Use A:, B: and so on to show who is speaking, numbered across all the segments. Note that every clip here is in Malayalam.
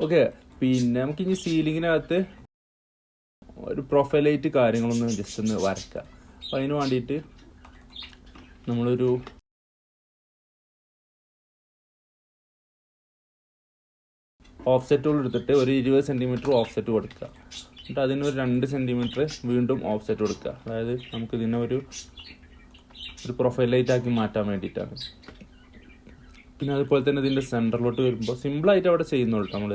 A: ഓക്കെ, പിന്നെ നമുക്ക് ഇനി സീലിങ്ങിനകത്ത് ഒരു പ്രൊഫൈലൈറ്റ് കാര്യങ്ങളൊന്ന് ജസ്റ്റ് ഒന്ന് വരയ്ക്കാം. അപ്പം അതിന് വേണ്ടിയിട്ട് നമ്മളൊരു ഓഫ്സെറ്റ് ടൂൾ എടുത്തിട്ട് ഒരു 20 സെൻറ്റിമീറ്റർ ഓഫ്സെറ്റ് കൊടുക്കുക. എന്നിട്ട് അതിനൊരു 2 സെൻറ്റിമീറ്റർ വീണ്ടും ഓഫ്സെറ്റ് കൊടുക്കുക. അതായത് നമുക്ക് ഇതിനെ ഒരു പ്രൊഫൈൽ ലൈറ്റ് ആക്കി മാറ്റാൻ വേണ്ടിയിട്ടാണ്. പിന്നെ അതുപോലെ തന്നെ ഇതിൻ്റെ സെൻറ്ററിലോട്ട് വരുമ്പോൾ സിമ്പിളായിട്ട് അവിടെ ചെയ്യുന്നുള്ളൂ. നമ്മൾ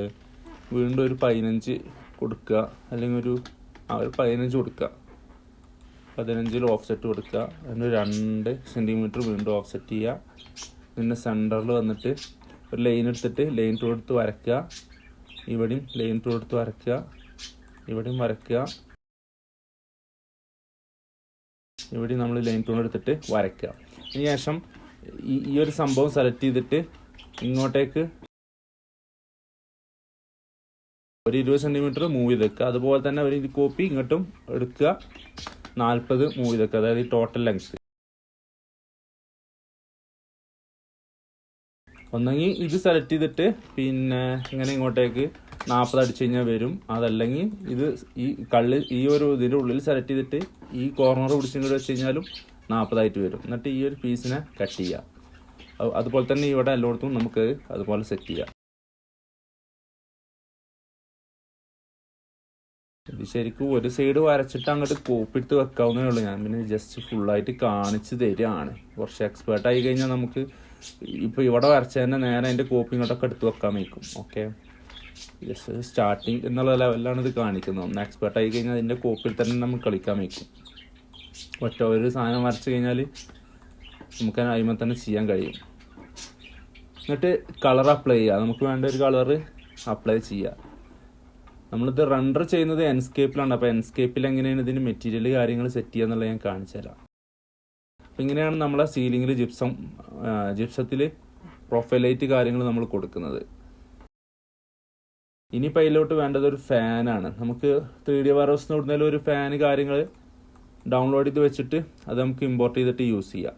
A: വീണ്ടും ഒരു 15 കൊടുക്കുക, അല്ലെങ്കിൽ ഒരു 15 കൊടുക്കുക. 15 ഓഫ്സെറ്റ് കൊടുക്കുക. അതിന് 2 സെൻറ്റിമീറ്റർ വീണ്ടും ഓഫ്സെറ്റ് ചെയ്യുക. പിന്നെ സെൻറ്ററിൽ വന്നിട്ട് ഒരു ലൈൻ എടുത്തിട്ട് ലൈൻ ടൂൾ എടുത്ത് വരയ്ക്കുക. ഇവിടെയും ലൈൻ ടൂൾ എടുത്ത് വരയ്ക്കുക, ഇവിടെയും വരയ്ക്കുക, ഇവിടെ നമ്മൾ ലൈൻ ടൂൾ എടുത്തിട്ട് വരയ്ക്കുക. അതിന് ശേഷം ഈ ഒരു സംഭവം സെലക്ട് ചെയ്തിട്ട് ഇങ്ങോട്ടേക്ക് ഒരു 20 സെൻറ്റിമീറ്റർ മൂവ് ചെയ്ത് വെക്കുക. അതുപോലെ തന്നെ ഒരു കോപ്പി ഇങ്ങോട്ടും എടുക്കുക, 40 മൂവ് ചെയ്ത് വെക്കുക. അതായത് ടോട്ടൽ ലെങ്ത്. ഒന്നെങ്കിൽ ഇത് സെലക്ട് ചെയ്തിട്ട് പിന്നെ ഇങ്ങനെ ഇങ്ങോട്ടേക്ക് 40 അടിച്ചു കഴിഞ്ഞാൽ വരും. അതല്ലെങ്കിൽ ഇത് ഈ ഒരു ഇതിൻ്റെ ഉള്ളിൽ സെലക്ട് ചെയ്തിട്ട് ഈ കോർണർ പിടിച്ചും കൂടി വെച്ച് കഴിഞ്ഞാലും 40 വരും. എന്നിട്ട് ഈ ഒരു പീസിനെ കട്ട് ചെയ്യുക. അതുപോലെ തന്നെ ഇവിടെ എല്ലായിടത്തും നമുക്ക് അതുപോലെ സെറ്റ് ചെയ്യാം. ഇത് ശരിക്കും ഒരു സൈഡ് വരച്ചിട്ട് അങ്ങോട്ട് കോപ്പി എടുത്ത് വെക്കാവുന്നേ ഉള്ളൂ. ഞാൻ പിന്നെ ജസ്റ്റ് ഫുള്ളായിട്ട് കാണിച്ച് തരികയാണ്. കുറച്ച് എക്സ്പേർട്ട് ആയി കഴിഞ്ഞാൽ നമുക്ക് ഇപ്പോൾ ഇവിടെ വരച്ച തന്നെ നേരെ അതിൻ്റെ കോപ്പി ഇങ്ങോട്ടൊക്കെ എടുത്ത് വെക്കാൻ വയ്ക്കും. ഓക്കെ, ജസ്റ്റ് സ്റ്റാർട്ടിങ് എന്നുള്ള ലെവലിലാണ് ഇത് കാണിക്കുന്നത്. ഒന്ന് എക്സ്പേർട്ട് ആയി കഴിഞ്ഞാൽ അതിൻ്റെ കോപ്പിയിൽ തന്നെ നമുക്ക് കളിക്കാൻ വയ്ക്കും. ഒറ്റ ഒരു സാധനം വരച്ച് കഴിഞ്ഞാൽ നമുക്ക് അതിന്മേൽ തന്നെ ചെയ്യാൻ കഴിയും. എന്നിട്ട് കളർ അപ്ലൈ ചെയ്യുക. നമുക്ക് വേണ്ട ഒരു കളറ് അപ്ലൈ ചെയ്യുക. നമ്മളിത് റെൻഡർ ചെയ്യുന്നത് എൻസ്കേപ്പിലാണ്. അപ്പോൾ എൻസ്കേപ്പിൽ എങ്ങനെയാണ് ഇതിന് മെറ്റീരിയൽ കാര്യങ്ങൾ സെറ്റ് ചെയ്യുക എന്നുള്ളത് ഞാൻ കാണിച്ചു തരാം. അപ്പോൾ ഇങ്ങനെയാണ് നമ്മളെ സീലിങ്ങിൽ ജിപ്സത്തിൽ പ്രൊഫൈലൈറ്റ് കാര്യങ്ങൾ നമ്മൾ കൊടുക്കുന്നത്. ഇനിയിപ്പോൾ അതിലോട്ട് വേണ്ടത് ഒരു ഫാനാണ്. നമുക്ക് 3D വെയർഹൗസിൽ നിന്ന് ഒരു ഫാന് കാര്യങ്ങൾ ഡൗൺലോഡ് ചെയ്ത് വെച്ചിട്ട് അത് നമുക്ക് ഇമ്പോർട്ട് ചെയ്തിട്ട് യൂസ് ചെയ്യാം.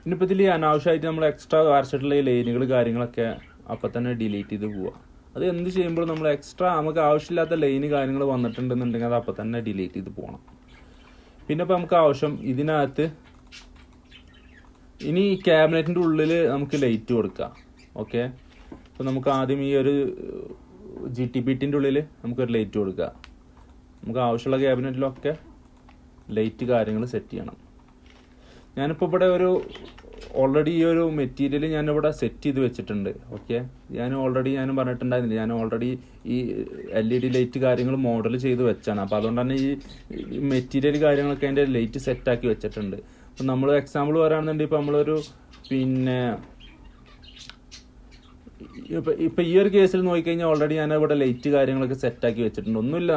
A: ഇനിയിപ്പോൾ ഇതിൽ അനാവശ്യമായിട്ട് നമ്മൾ എക്സ്ട്രാ വരച്ചിട്ടുള്ള ലൈനുകൾ കാര്യങ്ങളൊക്കെ അപ്പം തന്നെ ഡിലീറ്റ് ചെയ്ത് പോവുക. അത് എന്ത് ചെയ്യുമ്പോൾ നമ്മൾ എക്സ്ട്രാ നമുക്ക് ആവശ്യമില്ലാത്ത ലൈന് കാര്യങ്ങൾ വന്നിട്ടുണ്ടെന്നുണ്ടെങ്കിൽ അത് അപ്പം തന്നെ ഡിലീറ്റ് ചെയ്ത് പോകണം. പിന്നെ ഇപ്പോൾ നമുക്ക് ആവശ്യം ഇതിനകത്ത് ഇനി ഈ ക്യാബിനറ്റിൻ്റെ ഉള്ളിൽ നമുക്ക് ലൈറ്റ് കൊടുക്കാം. ഓക്കെ, അപ്പോൾ നമുക്ക് ആദ്യം ഈ ഒരു GTPTൻ്റെ ഉള്ളിൽ നമുക്കൊരു ലൈറ്റ് കൊടുക്കുക. നമുക്ക് ആവശ്യമുള്ള ക്യാബിനറ്റിലൊക്കെ ലൈറ്റ് കാര്യങ്ങൾ സെറ്റ് ചെയ്യണം. ഞാനിപ്പോൾ ഇവിടെ ഓൾറെഡി ഈ ഒരു മെറ്റീരിയൽ ഞാനിവിടെ സെറ്റ് ചെയ്ത് വെച്ചിട്ടുണ്ട്. ഓക്കെ, ഞാൻ പറഞ്ഞിട്ടുണ്ടായിരുന്നില്ല, ഞാൻ ഓൾറെഡി ഈ LED ലൈറ്റ് കാര്യങ്ങൾ മോഡൽ ചെയ്ത് വെച്ചാണ്. അപ്പോൾ അതുകൊണ്ട് തന്നെ ഈ മെറ്റീരിയൽ കാര്യങ്ങളൊക്കെ അതിൻ്റെ ലൈറ്റ് സെറ്റാക്കി വെച്ചിട്ടുണ്ട്. അപ്പം നമ്മൾ എക്സാമ്പിൾ പറയുകയാണെന്നുണ്ടെങ്കിൽ ഇപ്പോൾ നമ്മളൊരു പിന്നെ ഇപ്പം ഈ ഒരു കേസിൽ നോക്കിക്കഴിഞ്ഞാൽ ഓൾറെഡി ഞാൻ ഇവിടെ ലൈറ്റ് കാര്യങ്ങളൊക്കെ സെറ്റാക്കി വെച്ചിട്ടുണ്ട്. ഒന്നുമില്ല,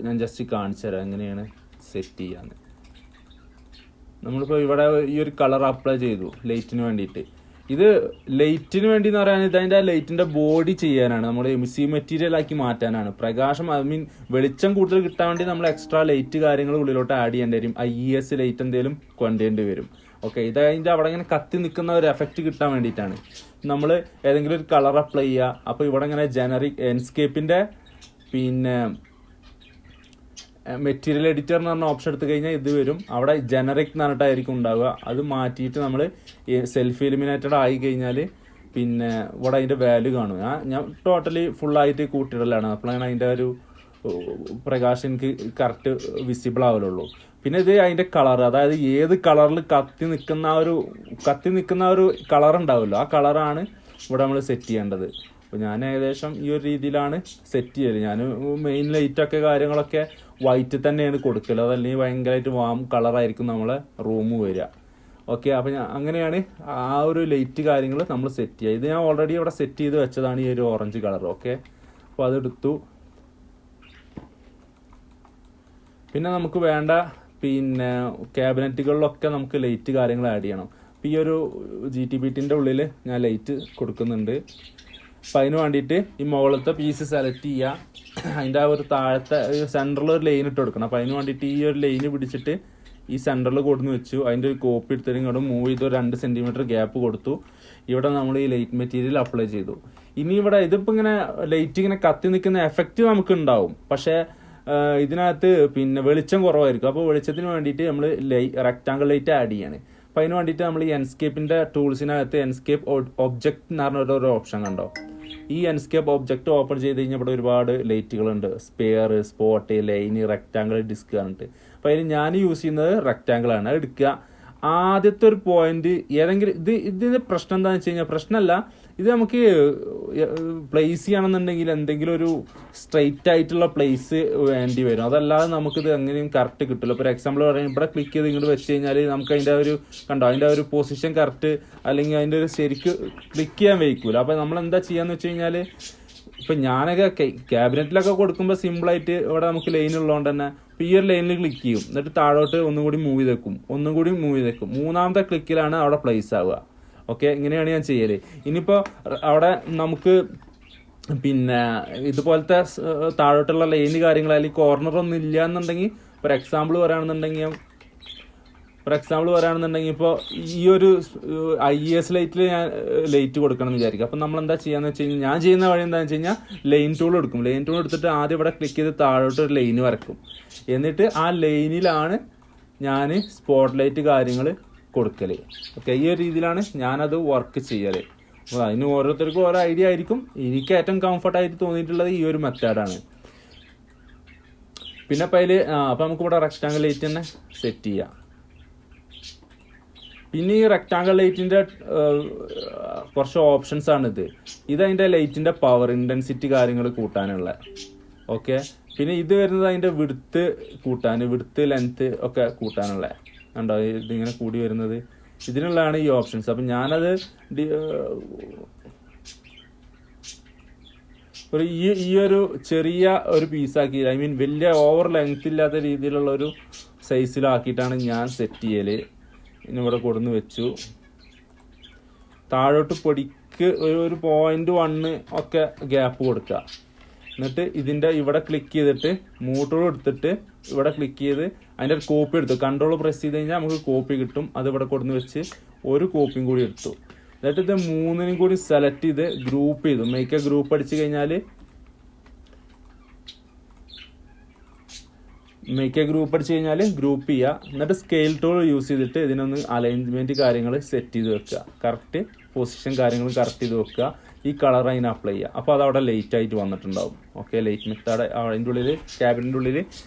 A: ഞാൻ ജസ്റ്റ് കാണിച്ചു തരാം എങ്ങനെയാണ് സെറ്റ് ചെയ്യാന്ന്. നമ്മളിപ്പോൾ ഇവിടെ ഈ ഒരു കളർ അപ്ലൈ ചെയ്തു ലൈറ്റിന് വേണ്ടിയിട്ട്. ഇത് ലൈറ്റിന് വേണ്ടി എന്ന് പറയാൻ അതിൻ്റെ ലൈറ്റിൻ്റെ ബോഡി ചെയ്യാനാണ്, നമ്മൾ എമിസീവ് മെറ്റീരിയൽ ആക്കി മാറ്റാനാണ്. പ്രകാശം വെളിച്ചം കൂടുതൽ കിട്ടാൻ വേണ്ടി നമ്മൾ എക്സ്ട്രാ ലൈറ്റ് കാര്യങ്ങൾ ഉള്ളിലോട്ട് ആഡ് ചെയ്യേണ്ടി വരും. IES ലൈറ്റ് എന്തെങ്കിലും കൊണ്ടുവരേണ്ടി വരും. ഓക്കെ, ഇത് അതിൻ്റെ അവിടെ ഇങ്ങനെ കത്തി നിൽക്കുന്ന ഒരു എഫക്റ്റ് കിട്ടാൻ വേണ്ടിയിട്ടാണ് നമ്മൾ ഏതെങ്കിലും ഒരു കളർ അപ്ലൈ ചെയ്യുക. അപ്പോൾ ഇവിടെ ഇങ്ങനെ ജനറിക് എൻസ്കേപ്പിൻ്റെ പിന്നെ മെറ്റീരിയൽ എഡിറ്റർ എന്ന് പറഞ്ഞ ഓപ്ഷൻ എടുത്തു കഴിഞ്ഞാൽ ഇത് വരും. അവിടെ ജനറിക് എന്ന് പറഞ്ഞിട്ടായിരിക്കും ഉണ്ടാവുക. അത് മാറ്റിയിട്ട് നമ്മൾ സെൽഫ് എലിമിനേറ്റഡ് ആയി കഴിഞ്ഞാൽ പിന്നെ ഇവിടെ അതിൻ്റെ വാല്യൂ കാണും. ഞാൻ ടോട്ടലി ഫുള്ളായിട്ട് കൂട്ടിയിടലാണ്. അപ്പോഴാണ് അതിൻ്റെ ഒരു പ്രകാശം എനിക്ക് കറക്റ്റ് വിസിബിൾ ആവുള്ളൂ. പിന്നെ ഇത് അതിൻ്റെ കളർ, അതായത് ഏത് കളറിൽ കത്തി നിൽക്കുന്ന ഒരു കളർ ഉണ്ടാവുമല്ലോ, ആ കളറാണ് ഇവിടെ നമ്മൾ സെറ്റ് ചെയ്യേണ്ടത്. അപ്പോൾ ഞാൻ ഏകദേശം ഈ ഒരു രീതിയിലാണ് സെറ്റ് ചെയ്യല്. ഞാൻ മെയിൻ ലൈറ്റൊക്കെ കാര്യങ്ങളൊക്കെ വൈറ്റ് തന്നെയാണ് കൊടുക്കല്. അതല്ലെങ്കിൽ ഭയങ്കരമായിട്ട് വാം കളറായിരിക്കും നമ്മളെ റൂം വരിക. ഓക്കെ, അപ്പോൾ അങ്ങനെയാണ് ആ ഒരു ലൈറ്റ് കാര്യങ്ങൾ നമ്മൾ സെറ്റ് ചെയ്യുക. ഇത് ഞാൻ ഓൾറെഡി ഇവിടെ സെറ്റ് ചെയ്ത് വെച്ചതാണ് ഈ ഒരു ഓറഞ്ച് കളർ. ഓക്കെ, അപ്പോൾ അതെടുത്തു. പിന്നെ നമുക്ക് വേണ്ട പിന്നെ ക്യാബിനറ്റുകളിലൊക്കെ നമുക്ക് ലൈറ്റ് കാര്യങ്ങൾ ആഡ് ചെയ്യണം. അപ്പോൾ ഈ ഒരു GTBTൻ്റെ ഉള്ളിൽ ഞാൻ ലൈറ്റ് കൊടുക്കുന്നുണ്ട്. അപ്പം അതിന് വേണ്ടിയിട്ട് ഈ മുകളിലത്തെ പീസ് സെലക്ട് ചെയ്യുക. അതിൻ്റെ ആ ഒരു താഴത്തെ സെൻറ്ററിൽ ഒരു ലൈൻ ഇട്ട് കൊടുക്കണം. അപ്പോൾ അതിന് വേണ്ടിയിട്ട് ഈ ഒരു ലൈന് പിടിച്ചിട്ട് ഈ സെൻറ്ററിൽ കൊടുന്ന് വെച്ചു. അതിൻ്റെ ഒരു കോപ്പി എടുത്തിട്ട് ഇങ്ങോട്ട് മൂവ് ചെയ്ത് 2 സെൻറ്റിമീറ്റർ ഗ്യാപ്പ് കൊടുത്തു. ഇവിടെ നമ്മൾ ഈ ലൈറ്റ് മെറ്റീരിയൽ അപ്ലൈ ചെയ്തു. ഇനി ഇവിടെ ഇതിപ്പോൾ ഇങ്ങനെ ലൈറ്റ് ഇങ്ങനെ കത്തി നിൽക്കുന്ന എഫക്റ്റ് നമുക്ക് ഉണ്ടാവും. പക്ഷേ ഇതിനകത്ത് പിന്നെ വെളിച്ചം കുറവായിരിക്കും. അപ്പോൾ വെളിച്ചത്തിന് വേണ്ടിയിട്ട് നമ്മൾ റെക്ടാങ്കിൾ ലൈറ്റ് ആഡ് ചെയ്യാണ്. അപ്പോൾ അതിന് വേണ്ടിയിട്ട് നമ്മൾ ഈ എൻസ്കേപ്പിൻ്റെ ടൂൾസിനകത്ത് എൻസ്കേപ്പ് ഒബ്ജക്റ്റ് എന്ന് പറഞ്ഞ ഒരു ഓപ്ഷൻ കണ്ടോ. ഈ എൻസ്കേപ്പ് ഒബ്ജക്റ്റ് ഓപ്പൺ ചെയ്ത് കഴിഞ്ഞാൽ ഇവിടെ ഒരുപാട് ലൈറ്റുകളുണ്ട്. Sphere, spot, line, rectangle, disc പറഞ്ഞിട്ട്. അപ്പോൾ അതിന് ഞാൻ യൂസ് ചെയ്യുന്നത് റെക്ടാങ്കിൾ ആണ്. അത് എടുക്കുക. ആദ്യത്തെ ഒരു പോയിന്റ് ഏതെങ്കിലും ഇതിന്റെ പ്രശ്നം എന്താണെന്ന് വെച്ച് കഴിഞ്ഞാൽ, പ്രശ്നമല്ല, ഇത് നമുക്ക് പ്ലേസ് ചെയ്യണമെന്നുണ്ടെങ്കിൽ എന്തെങ്കിലും ഒരു സ്ട്രെയിറ്റ് ആയിട്ടുള്ള പ്ലേസ് വേണ്ടി വരും. അതല്ലാതെ നമുക്കിത് എങ്ങനെയും കറക്റ്റ് കിട്ടില്ല. ഇപ്പോൾ എക്സാമ്പിൾ പറയാം, ഇവിടെ ക്ലിക്ക് ചെയ്ത് ഇങ്ങോട്ട് വെച്ച് കഴിഞ്ഞാൽ നമുക്ക് അതിൻ്റെ ഒരു കണ്ടോ, അതിൻ്റെ ഒരു പൊസിഷൻ കറക്റ്റ് അല്ലെങ്കിൽ അതിൻ്റെ ഒരു ശരിക്ക് ക്ലിക്ക് ചെയ്യാൻ വയ്ക്കൂല. അപ്പോൾ നമ്മൾ എന്താ ചെയ്യാന്ന് വെച്ച് കഴിഞ്ഞാൽ, ഇപ്പം ഞാനൊക്കെ ക്യാബിനറ്റിലൊക്കെ കൊടുക്കുമ്പോൾ സിമ്പിളായിട്ട് ഇവിടെ നമുക്ക് ലൈൻ ഉള്ളതുകൊണ്ട് തന്നെ ഈ ഒരു ലൈനിൽ ക്ലിക്ക് ചെയ്യും. എന്നിട്ട് താഴോട്ട് ഒന്നും കൂടി മൂവ് ചെയ്തേക്കും. മൂന്നാമത്തെ ക്ലിക്കിലാണ് അവിടെ പ്ലേസ് ആവുക. ഓക്കെ, ഇങ്ങനെയാണ് ഞാൻ ചെയ്യല്. ഇനിയിപ്പോൾ അവിടെ നമുക്ക് പിന്നെ ഇതുപോലത്തെ താഴോട്ടുള്ള ലൈന് കാര്യങ്ങൾ അല്ലെങ്കിൽ കോർണറൊന്നും ഇല്ല എന്നുണ്ടെങ്കിൽ, ഫോർ എക്സാമ്പിൾ പറയുകയാണെന്നുണ്ടെങ്കിൽ ഇപ്പോൾ ഈ ഒരു IES ലൈറ്റിൽ ഞാൻ ലൈറ്റ് കൊടുക്കണം എന്ന് വിചാരിക്കും. അപ്പം നമ്മൾ എന്താ ചെയ്യാന്ന് വെച്ച് കഴിഞ്ഞാൽ, ഞാൻ ചെയ്യുന്ന വഴി എന്താണെന്ന് വെച്ച് കഴിഞ്ഞാൽ ലൈൻ ടൂൾ എടുക്കും. ലൈൻ ടൂൾ എടുത്തിട്ട് ആദ്യം ഇവിടെ ക്ലിക്ക് ചെയ്ത് താഴോട്ട് ഒരു ലൈന് വരക്കും. എന്നിട്ട് ആ ലൈനിലാണ് ഞാൻ സ്പോട്ട് ലൈറ്റ് കാര്യങ്ങൾ കൊടുക്കല്. ഓക്കെ, ഈ ഒരു രീതിയിലാണ് ഞാനത് വർക്ക് ചെയ്യല്. അപ്പോൾ അതിന് ഓരോരുത്തർക്കും ഓരോ ഐഡിയ ആയിരിക്കും. എനിക്ക് ഏറ്റവും കംഫർട്ടായിട്ട് തോന്നിയിട്ടുള്ളത് ഈ ഒരു മെത്തേഡാണ്. പിന്നെ അപ്പം അപ്പം നമുക്കിവിടെ റെക്ടാങ്കിൾ ലൈറ്റ് തന്നെ സെറ്റ് ചെയ്യാം. പിന്നെ ഈ റെക്ടാങ്കിൾ ലൈറ്റിൻ്റെ കുറച്ച് ഓപ്ഷൻസ് ആണിത്. ഇതതിൻ്റെ ലൈറ്റിൻ്റെ പവർ, ഇൻറ്റൻസിറ്റി കാര്യങ്ങൾ കൂട്ടാനുള്ള. ഓക്കെ, പിന്നെ ഇത് വരുന്നത് അതിൻ്റെ വിഡ്ത്ത് ലെങ്ത്ത് ഒക്കെ കൂട്ടാനുള്ള. ഉണ്ടോ, ഇതിങ്ങനെ കൂടി വരുന്നത്, ഇതിനുള്ളതാണ് ഈ ഓപ്ഷൻസ്. അപ്പം ഞാനത് ഈ ഒരു ചെറിയ ഒരു പീസാക്കി, ഐ മീൻ വലിയ ഓവർ ലെങ്ത് ഇല്ലാത്ത രീതിയിലുള്ള ഒരു സൈസിലാക്കിയിട്ടാണ് ഞാൻ സെറ്റ് ചെയ്യല്. ഇനി ഇവിടെ കൊടുന്ന് വെച്ചു. താഴോട്ട് പൊടിക്ക് ഒരു 0.1 ഒക്കെ ഗ്യാപ്പ് കൊടുക്കുക. എന്നിട്ട് ഇതിൻ്റെ ഇവിടെ ക്ലിക്ക് ചെയ്തിട്ട് മൂട്ടോൾ എടുത്തിട്ട് ഇവിടെ ക്ലിക്ക് ചെയ്ത് അതിൻ്റെ ഒരു കോപ്പി എടുത്തു. കൺട്രോൾ പ്രസ് ചെയ്ത് കഴിഞ്ഞാൽ നമുക്ക് കോപ്പി കിട്ടും. അത് ഇവിടെ കൊടുന്ന് വെച്ച് ഒരു കോപ്പിയും കൂടി എടുത്തു. എന്നിട്ട് ഇത് 3നും കൂടി സെലക്ട് ചെയ്ത് ഗ്രൂപ്പ് ചെയ്തു. മേക്ക് എ ഗ്രൂപ്പ് അടിച്ചു കഴിഞ്ഞാൽ ഗ്രൂപ്പ് ചെയ്യുക. എന്നിട്ട് സ്കെയിൽ ടൂൾ യൂസ് ചെയ്തിട്ട് ഇതിനൊന്ന് അലൈൻമെന്റ് കാര്യങ്ങൾ സെറ്റ് ചെയ്ത് വെക്കുക. കറക്റ്റ് പൊസിഷൻ കാര്യങ്ങൾ കറക്റ്റ് ചെയ്ത് വെക്കുക. ഈ കളർ അതിന് അപ്ലൈ ചെയ്യുക. അപ്പോൾ അതവിടെ ലൈറ്റ് ആയിട്ട് വന്നിട്ടുണ്ടാവും. ഓക്കെ, ലൈറ്റ് മെത്തേഡ് അതിൻ്റെ ഉള്ളിൽ, ക്യാബിൻ്റെ ഉള്ളിൽ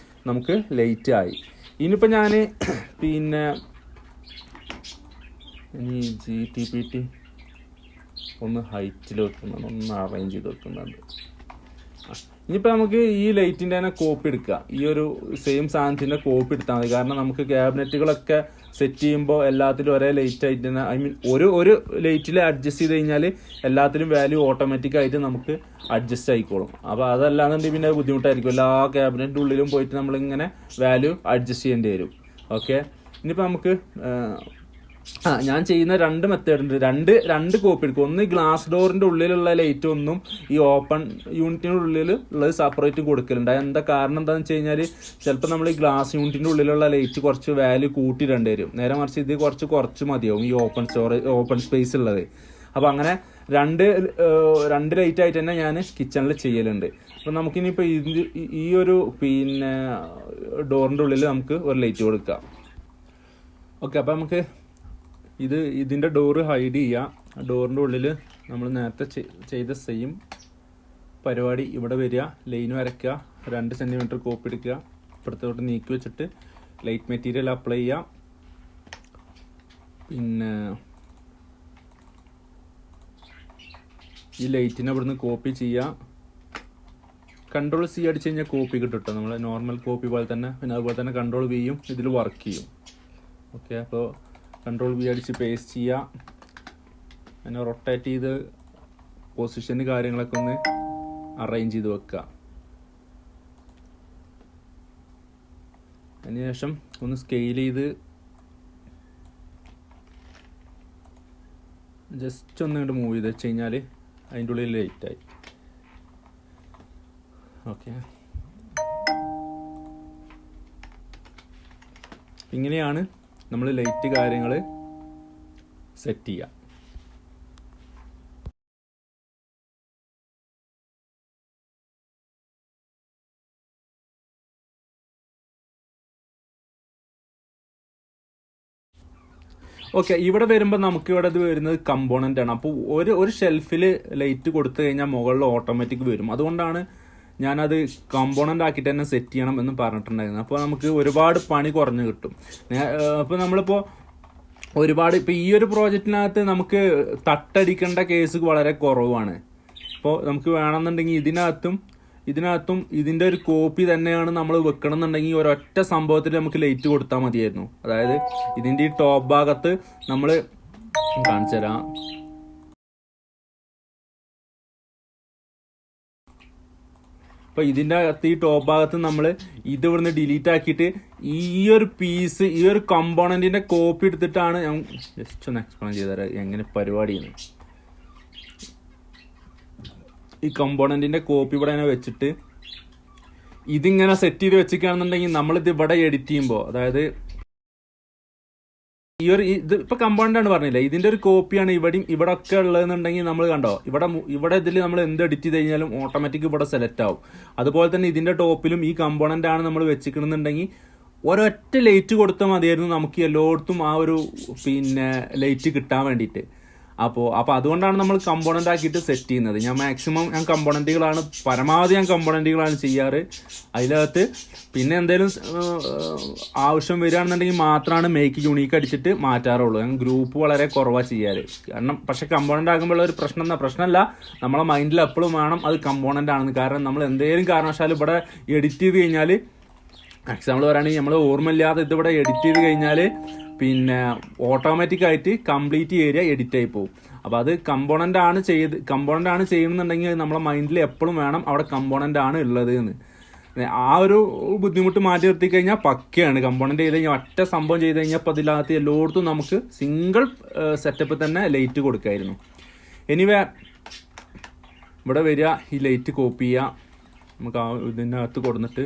A: നമുക്ക് ലൈറ്റ് ആയി. ഇനിയിപ്പോൾ ഞാൻ പിന്നെ GTBT ഒന്ന് ഹൈറ്റിൽ വെക്കുന്നുണ്ട്, ഒന്ന് അറേഞ്ച് ചെയ്ത് വെക്കുന്നുണ്ട്. ഇനിയിപ്പോൾ നമുക്ക് ഈ ലൈറ്റിൻ്റെ തന്നെ കോപ്പി എടുക്കുക. ഈ ഒരു സെയിം സാധനത്തിൻ്റെ കോപ്പി എടുത്താൽ മതി. കാരണം നമുക്ക് ക്യാബിനറ്റുകളൊക്കെ സെറ്റ് ചെയ്യുമ്പോൾ എല്ലാത്തിലും ഒരേ ലൈറ്റ് ആയിട്ട് തന്നെ, ഐ മീൻ ഒരു ലൈറ്റിൽ അഡ്ജസ്റ്റ് ചെയ്ത് കഴിഞ്ഞാൽ എല്ലാത്തിലും വാല്യൂ ഓട്ടോമാറ്റിക്കായിട്ട് നമുക്ക് അഡ്ജസ്റ്റ് ആയിക്കോളും. അപ്പോൾ അതല്ലാന്നുണ്ടെങ്കിൽ പിന്നെ ബുദ്ധിമുട്ടായിരിക്കും. എല്ലാ ക്യാബിനറ്റിൻ്റെ ഉള്ളിലും പോയിട്ട് നമ്മളിങ്ങനെ വാല്യൂ അഡ്ജസ്റ്റ് ചെയ്യേണ്ടി വരും. ഓക്കെ, ഇനിയിപ്പോൾ നമുക്ക് ഞാൻ ചെയ്യുന്ന 2 മെത്തേഡ് ഉണ്ട്. രണ്ട് കോപ്പി എടുക്കും. ഒന്ന് ഗ്ലാസ് ഡോറിന്റെ ഉള്ളിലുള്ള ലൈറ്റ് ഒന്നും ഈ ഓപ്പൺ യൂണിറ്റിന്റെ ഉള്ളിൽ ഉള്ളത് സെപ്പറേറ്റ് കൊടുക്കലുണ്ട്. എന്താ കാരണം എന്താണെന്ന് വെച്ച് കഴിഞ്ഞാൽ, ചിലപ്പോൾ നമ്മൾ ഈ ഗ്ലാസ് യൂണിറ്റിന്റെ ഉള്ളിലുള്ള ലൈറ്റ് കുറച്ച് വാല്യൂ കൂട്ടിയിടേണ്ടി വരും. നേരെ മറിച്ച് ഇത് കുറച്ച് മതിയാവും ഈ ഓപ്പൺ സ്പേസ് ഉള്ളത്. അപ്പോൾ അങ്ങനെ രണ്ട് ലൈറ്റ് ആയിട്ട് തന്നെ ഞാൻ കിച്ചണിൽ ചെയ്യലുണ്ട്. അപ്പം നമുക്കിനിപ്പോൾ ഈ ഒരു പിന്നെ ഡോറിന്റെ ഉള്ളിൽ നമുക്ക് ഒരു ലൈറ്റ് കൊടുക്കാം. ഓക്കെ, അപ്പം നമുക്ക് ഇതിൻ്റെ ഡോറ് ഹൈഡ് ചെയ്യുക. ഡോറിൻ്റെ ഉള്ളിൽ നമ്മൾ നേരത്തെ ചെയ്ത സെയിം പരിപാടി ഇവിടെ വരിക, ലൈൻ വരയ്ക്കുക, 2 സെൻറ്റിമീറ്റർ കോപ്പി എടുക്കുക, ഇപ്പുറത്തോട്ട് നീക്കി വെച്ചിട്ട് ലൈറ്റ് മെറ്റീരിയൽ അപ്ലൈ ചെയ്യുക. പിന്നെ ഈ ലൈറ്റിനെ ഇവിടുന്ന് കോപ്പി ചെയ്യുക. കൺട്രോൾ C അടിച്ച് കഴിഞ്ഞാൽ കോപ്പി കിട്ടും കേട്ടോ, നമ്മൾ നോർമൽ കോപ്പി പോലെ തന്നെ. പിന്നെ അതുപോലെ തന്നെ കൺട്രോൾ Vയും ഇതിൽ വർക്ക് ചെയ്യും. ഓക്കെ, അപ്പോൾ കൺട്രോൾ V അടിച്ച് പേസ്റ്റ് ചെയ്യുക. അതിനെ റൊട്ടേറ്റ് ചെയ്ത് പൊസിഷന് കാര്യങ്ങളൊക്കെ ഒന്ന് അറേഞ്ച് ചെയ്ത് വെക്കുക. അതിനുശേഷം ഒന്ന് സ്കെയിൽ ചെയ്ത് ജസ്റ്റ് ഒന്ന് ഇങ്ങോട്ട് മൂവ് ചെയ്ത് വെച്ച് കഴിഞ്ഞാൽ അതിൻ്റെ ഉള്ളിൽ ലൈറ്റായി. ഓക്കെ, ഇങ്ങനെയാണ് നമ്മൾ ലൈറ്റ് കാര്യങ്ങൾ സെറ്റ് ചെയ്യുക. ഓക്കെ, ഇവിടെ വരുമ്പോൾ നമുക്ക് ഇവിടെ ഇത് വരുന്നത് കമ്പോണൻ്റ് ആണ്. അപ്പോൾ ഒരു ഷെൽഫിൽ ലൈറ്റ് കൊടുത്തു കഴിഞ്ഞാൽ മുകളിൽ ഓട്ടോമാറ്റിക് വരും. അതുകൊണ്ടാണ് ഞാനത് കമ്പോണൻ്റ് ആക്കിയിട്ട് തന്നെ സെറ്റ് ചെയ്യണം എന്ന് പറഞ്ഞിട്ടുണ്ടായിരുന്നു. അപ്പോൾ നമുക്ക് ഒരുപാട് പണി കുറഞ്ഞ് കിട്ടും. അപ്പോൾ നമ്മളിപ്പോൾ ഒരുപാട് ഇപ്പോൾ ഈ ഒരു പ്രോജക്റ്റിനകത്ത് നമുക്ക് തട്ടടിക്കേണ്ട കേസ് വളരെ കുറവാണ്. ഇപ്പോൾ നമുക്ക് വേണമെന്നുണ്ടെങ്കിൽ ഇതിനകത്തും ഇതിൻ്റെ ഒരു കോപ്പി തന്നെയാണ് നമ്മൾ വെക്കണം എന്നുണ്ടെങ്കിൽ ഒരൊറ്റ സംഭവത്തിൽ നമുക്ക് ലൈറ്റ് കൊടുത്താൽ മതിയായിരുന്നു. അതായത് ഇതിൻ്റെ ഈ ടോപ്പ് ഭാഗത്ത് നമ്മൾ കാണിച്ചു തരാം. അപ്പോൾ ഇതിൻ്റെ അകത്ത് ഈ ടോപ്പ് ഭാഗത്ത് നമ്മൾ ഇത് ഇവിടുന്ന് ഡിലീറ്റ് ആക്കിയിട്ട് ഈ ഒരു പീസ്, ഈ ഒരു കമ്പോണൻറ്റിൻ്റെ കോപ്പി എടുത്തിട്ടാണ് ഞാൻ ജസ്റ്റ് ഒന്ന് എക്സ്പ്ലെയിൻ ചെയ്തുതരാം എങ്ങനെ പരിപാടി ചെയ്യുന്നത്. ഈ കമ്പോണൻറ്റിൻ്റെ കോപ്പി ഇവിടെ തന്നെ വെച്ചിട്ട് ഇതിങ്ങനെ സെറ്റ് ചെയ്ത് വെച്ചിരിക്കുകയാണെന്നുണ്ടെങ്കിൽ നമ്മളിത് ഇവിടെ എഡിറ്റ് ചെയ്യുമ്പോൾ, അതായത് ഈ ഒരു ഇത് ഇപ്പൊ കമ്പോണന്റ് ആണ് പറഞ്ഞില്ലേ, ഇതിന്റെ ഒരു കോപ്പിയാണ് ഇവിടെ ഒക്കെ ഉള്ളതെന്നുണ്ടെങ്കിൽ നമ്മൾ കണ്ടോ ഇവിടെ ഇതിൽ നമ്മൾ എന്ത് എഡിറ്റ് ചെയ്ത് കഴിഞ്ഞാലും ഓട്ടോമാറ്റിക് ഇവിടെ സെലക്ട് ആവും. അതുപോലെ തന്നെ ഇതിന്റെ ടോപ്പിലും ഈ കമ്പോണന്റ് ആണ് നമ്മൾ വെച്ചിക്കണമെന്നുണ്ടെങ്കിൽ ഒരൊറ്റ ലൈറ്റ് കൊടുത്താൽ മതിയായിരുന്നു നമുക്ക് എല്ലായിടത്തും ആ ഒരു ലൈറ്റ് കിട്ടാൻ വേണ്ടിയിട്ട്. അപ്പോൾ അതുകൊണ്ടാണ് നമ്മൾ കമ്പോണൻ്റ് ആക്കിയിട്ട് സെറ്റ് ചെയ്യുന്നത്. ഞാൻ പരമാവധി കമ്പോണൻറ്റുകളാണ് ചെയ്യാറ്. അതിനകത്ത് പിന്നെ എന്തെങ്കിലും ആവശ്യം വരികയാണെന്നുണ്ടെങ്കിൽ മാത്രമാണ് മേക്ക് യുണീക്ക് അടിച്ചിട്ട് മാറ്റാറുള്ളൂ. ഞാൻ ഗ്രൂപ്പ് വളരെ കുറവാണ് ചെയ്യാറ്. കാരണം പക്ഷെ കമ്പോണൻ്റ് ആകുമ്പോൾ ഒരു പ്രശ്നമല്ല, നമ്മളെ മൈൻഡിൽ എപ്പോഴും വേണം അത് കമ്പോണൻ്റ് ആണെന്ന്. കാരണം നമ്മൾ എന്തെങ്കിലും കാരണവശാലും ഇവിടെ എഡിറ്റ് ചെയ്ത് കഴിഞ്ഞാൽ, എക്സാമ്പിൾ പറയുകയാണെങ്കിൽ നമ്മൾ ഓർമ്മയില്ലാതെ ഇതിവിടെ എഡിറ്റ് ചെയ്ത് കഴിഞ്ഞാൽ ഓട്ടോമാറ്റിക് ആയിട്ട് കംപ്ലീറ്റ് ഏരിയ എഡിറ്റ് ആയി പോകും. അപ്പോൾ അത് കമ്പോണൻ്റ് ആണ് ചെയ്യുന്നുണ്ടെങ്കിൽ നമ്മളെ മൈൻഡിൽ എപ്പോഴും വേണം അവിടെ കമ്പോണൻ്റ് ആണ് ഉള്ളത് എന്ന്. ആ ഒരു ബുദ്ധിമുട്ട് മാറ്റി നിർത്തി കഴിഞ്ഞാൽ പക്കയാണ്. കമ്പോണൻ്റ് ചെയ്ത് കഴിഞ്ഞാൽ ഒറ്റ സംഭവം ചെയ്ത് കഴിഞ്ഞാൽ അപ്പോൾ അതിനകത്ത് എല്ലായിടത്തും നമുക്ക് സിംഗിൾ സെറ്റപ്പിൽ തന്നെ ലൈറ്റ് കൊടുക്കായിരുന്നു. എനിവേ ഇവിടെ വരിക, ഈ ലൈറ്റ് കോപ്പി ചെയ്യുക, നമുക്ക് ഇതിനകത്ത് കൊടുത്തിട്ട്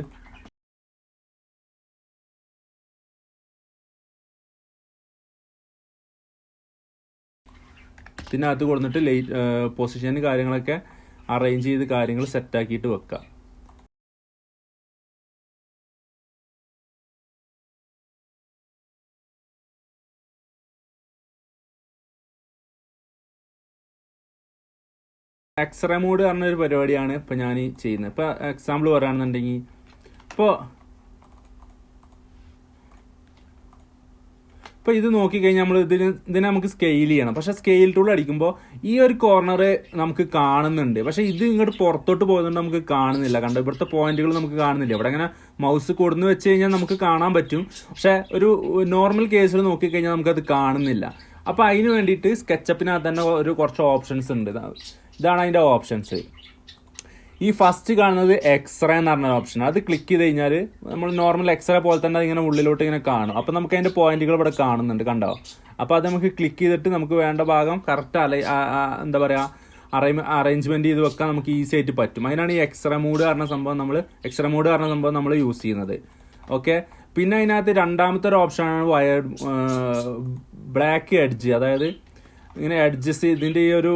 A: ഇതിനകത്ത് കൊടുത്തിട്ട് ലൈറ്റ് പൊസിഷൻ കാര്യങ്ങളൊക്കെ അറേഞ്ച് ചെയ്ത് കാര്യങ്ങൾ സെറ്റാക്കിയിട്ട് വെക്കുക. എക്സ്റേ മോഡ് പറഞ്ഞൊരു പരിപാടിയാണ് ഇപ്പോൾ ഞാൻ ചെയ്യുന്നത്. ഇപ്പോൾ എക്സാമ്പിൾ പറയുകയാണെന്നുണ്ടെങ്കിൽ ഇപ്പോൾ ഇത് നോക്കിക്കഴിഞ്ഞാൽ നമ്മൾ ഇതിനെ നമുക്ക് സ്കെയിൽ ചെയ്യണം. പക്ഷെ സ്കെയിൽ ടൂൾ അടിക്കുമ്പോൾ ഈ ഒരു കോർണർ നമുക്ക് കാണുന്നുണ്ട്, പക്ഷെ ഇത് ഇങ്ങോട്ട് പുറത്തോട്ട് പോകുന്നുണ്ട് നമുക്ക് കാണുന്നില്ല. കണ്ടോ, ഇവിടുത്തെ പോയിന്റുകൾ നമുക്ക് കാണുന്നില്ല. ഇവിടെ ഇങ്ങനെ മൗസ് കൊടുന്ന് വെച്ച് കഴിഞ്ഞാൽ നമുക്ക് കാണാൻ പറ്റും, പക്ഷെ ഒരു നോർമൽ കേസിൽ നോക്കിക്കഴിഞ്ഞാൽ നമുക്കത് കാണുന്നില്ല. അപ്പോൾ അതിന് വേണ്ടിയിട്ട് സ്കെച്ചപ്പിനകത്ത് തന്നെ കുറച്ച് ഓപ്ഷൻസ് ഉണ്ട്. ഇതാണ് അതിൻ്റെ ഓപ്ഷൻസ്. ഈ ഫസ്റ്റ് കാണുന്നത് എക്സ്റേ എന്ന് പറഞ്ഞ ഓപ്ഷൻ. അത് ക്ലിക്ക് ചെയ്ത് കഴിഞ്ഞാൽ നമ്മൾ നോർമൽ എക്സ്റേ പോലെ തന്നെ അതിങ്ങനെ ഉള്ളിലോട്ട് ഇങ്ങനെ കാണും. അപ്പോൾ നമുക്ക് അതിൻ്റെ പോയിന്റുകൾ ഇവിടെ കാണുന്നുണ്ട്, കണ്ടോ. അപ്പോൾ അത് നമുക്ക് ക്ലിക്ക് ചെയ്തിട്ട് നമുക്ക് വേണ്ട ഭാഗം കറക്റ്റ് അറേഞ്ച്മെന്റ് ചെയ്ത് വെക്കാൻ നമുക്ക് ഈസി ആയിട്ട് പറ്റും. അതിനാണ് ഈ എക്സ്റേ മോഡ് പറഞ്ഞ സംഭവം നമ്മൾ യൂസ് ചെയ്യുന്നത്. ഓക്കെ, പിന്നെ അതിനകത്ത് രണ്ടാമത്തെ ഒരു ഓപ്ഷനാണ് ബ്ലാക്ക് എഡ്ജ്. അതായത് ഇങ്ങനെ അഡ്ജസ്റ്റ് ഇതിൻ്റെ ഈ ഒരു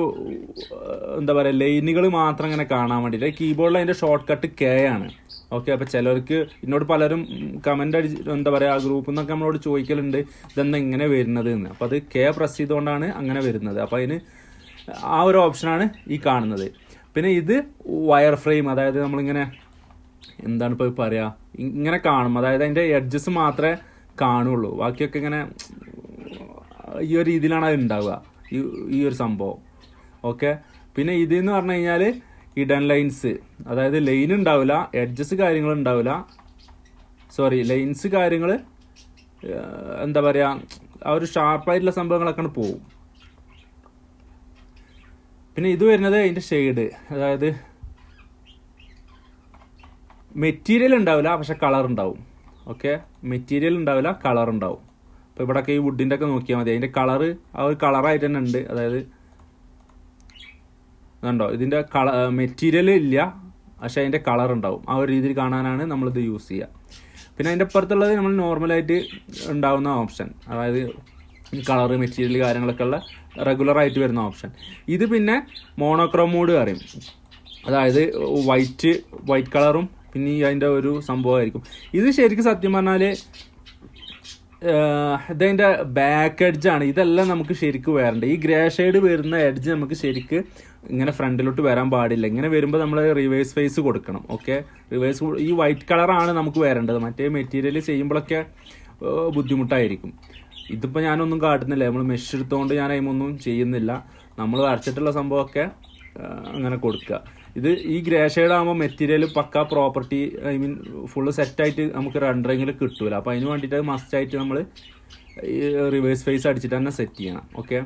A: ലൈനുകൾ മാത്രം ഇങ്ങനെ കാണാൻ വേണ്ടിയിട്ട്. കീബോർഡിൽ അതിൻ്റെ ഷോർട്ട് കട്ട് കെ ആണ്. ഓക്കെ, അപ്പോൾ ചിലർക്ക് എന്നോട് പലരും കമൻ്റ് ഗ്രൂപ്പിൽ നിന്നൊക്കെ നമ്മളോട് ചോദിക്കലുണ്ട് ഇതെന്താ ഇങ്ങനെ വരുന്നത് എന്ന്. അപ്പോൾ അത് കെ പ്രസ് ചെയ്തുകൊണ്ടാണ് അങ്ങനെ വരുന്നത്. അപ്പോൾ അതിന് ആ ഒരു ഓപ്ഷനാണ് ഈ കാണുന്നത്. പിന്നെ ഇത് വയർ ഫ്രെയിം, അതായത് നമ്മളിങ്ങനെ എന്താണ് ഇപ്പോൾ പറയുക, ഇങ്ങനെ കാണും. അതായത് അതിൻ്റെ എഡ്ജസ് മാത്രമേ കാണുള്ളൂ, ബാക്കിയൊക്കെ ഇങ്ങനെ ഈ ഒരു രീതിയിലാണ് അത് ഉണ്ടാവുക, ഈ ഒരു സംഭവം. ഓക്കെ, പിന്നെ ഇതെന്ന് പറഞ്ഞു കഴിഞ്ഞാൽ ഹിഡൻ ലൈൻസ്, അതായത് ലൈൻ ഉണ്ടാവില്ല, എഡ്ജസ് കാര്യങ്ങൾ ഉണ്ടാവില്ല, ലൈൻസ് കാര്യങ്ങൾ ആ ഒരു ഷാർപ്പായിട്ടുള്ള സംഭവങ്ങളൊക്കെ പോകും. പിന്നെ ഇത് വരുന്നത് അതിൻ്റെ ഷെയ്ഡ്, അതായത് മെറ്റീരിയൽ ഉണ്ടാവില്ല, പക്ഷെ കളർ ഉണ്ടാവും. ഓക്കെ, മെറ്റീരിയൽ ഉണ്ടാവില്ല, കളർ ഉണ്ടാവും. ഇപ്പോൾ ഇവിടെയൊക്കെ ഈ വുഡിൻ്റെ ഒക്കെ നോക്കിയാൽ മതി, അതിൻ്റെ കളറ് ആ ഒരു കളറായിട്ട് തന്നെ ഉണ്ട്. അതായത് കണ്ടോ, ഇതിൻ്റെ മെറ്റീരിയൽ ഇല്ല, പക്ഷെ അതിൻ്റെ കളർ ഉണ്ടാവും. ആ ഒരു രീതിയിൽ കാണാനാണ് നമ്മളിത് യൂസ് ചെയ്യുക. പിന്നെ അതിൻ്റെ അപ്പുറത്തുള്ളത് നമ്മൾ നോർമലായിട്ട് ഉണ്ടാവുന്ന ഓപ്ഷൻ, അതായത് കളറ്, മെറ്റീരിയൽ കാര്യങ്ങളൊക്കെ ഉള്ള റെഗുലറായിട്ട് വരുന്ന ഓപ്ഷൻ. ഇത് പിന്നെ മോണോക്രോം മോഡ് പറയും. അതായത് വൈറ്റ് കളറും പിന്നെ അതിൻ്റെ ഒരു സംഭവമായിരിക്കും. ഇത് ശരിക്കും സത്യം പറഞ്ഞാൽ ഇതതിൻ്റെ ബാക്ക് എഡ്ജാണ്. ഇതെല്ലാം നമുക്ക് ശരിക്കും വരണ്ട. ഈ ഗ്രേ ഷെയ്ഡ് വരുന്ന എഡ്ജ് നമുക്ക് ശരിക്ക് ഇങ്ങനെ ഫ്രണ്ടിലോട്ട് വരാൻ പാടില്ല. ഇങ്ങനെ വരുമ്പോൾ നമ്മൾ റിവേഴ്സ് ഫേസ് കൊടുക്കണം. ഓക്കെ, ഈ വൈറ്റ് കളറാണ് നമുക്ക് വരേണ്ടത്. മറ്റേ മെറ്റീരിയൽ ചെയ്യുമ്പോഴൊക്കെ ബുദ്ധിമുട്ടായിരിക്കും. ഇതിപ്പോൾ ഞാനൊന്നും കാട്ടുന്നില്ല, നമ്മൾ മെഷ് എടുത്തുകൊണ്ട് ഞാൻ അതിമൊന്നും ചെയ്യുന്നില്ല. നമ്മൾ വരച്ചിട്ടുള്ള സംഭവമൊക്കെ അങ്ങനെ കൊടുക്കുക. ഇത് ഈ ഗ്രേ ഷെയ്ഡ് ആകുമ്പോൾ മെറ്റീരിയൽ പക്ക പ്രോപ്പർട്ടി, ഐ മീൻ ഫുള്ള് സെറ്റായിട്ട് നമുക്ക് റെൻഡറിങ്ങിൽ കിട്ടൂല. അപ്പോൾ അതിന് വേണ്ടിയിട്ട് മസ്റ്റായിട്ട് നമ്മൾ ഈ റിവേഴ്സ് ഫേസ് അടിച്ചിട്ട് തന്നെ സെറ്റ് ചെയ്യണം. ഓക്കെ,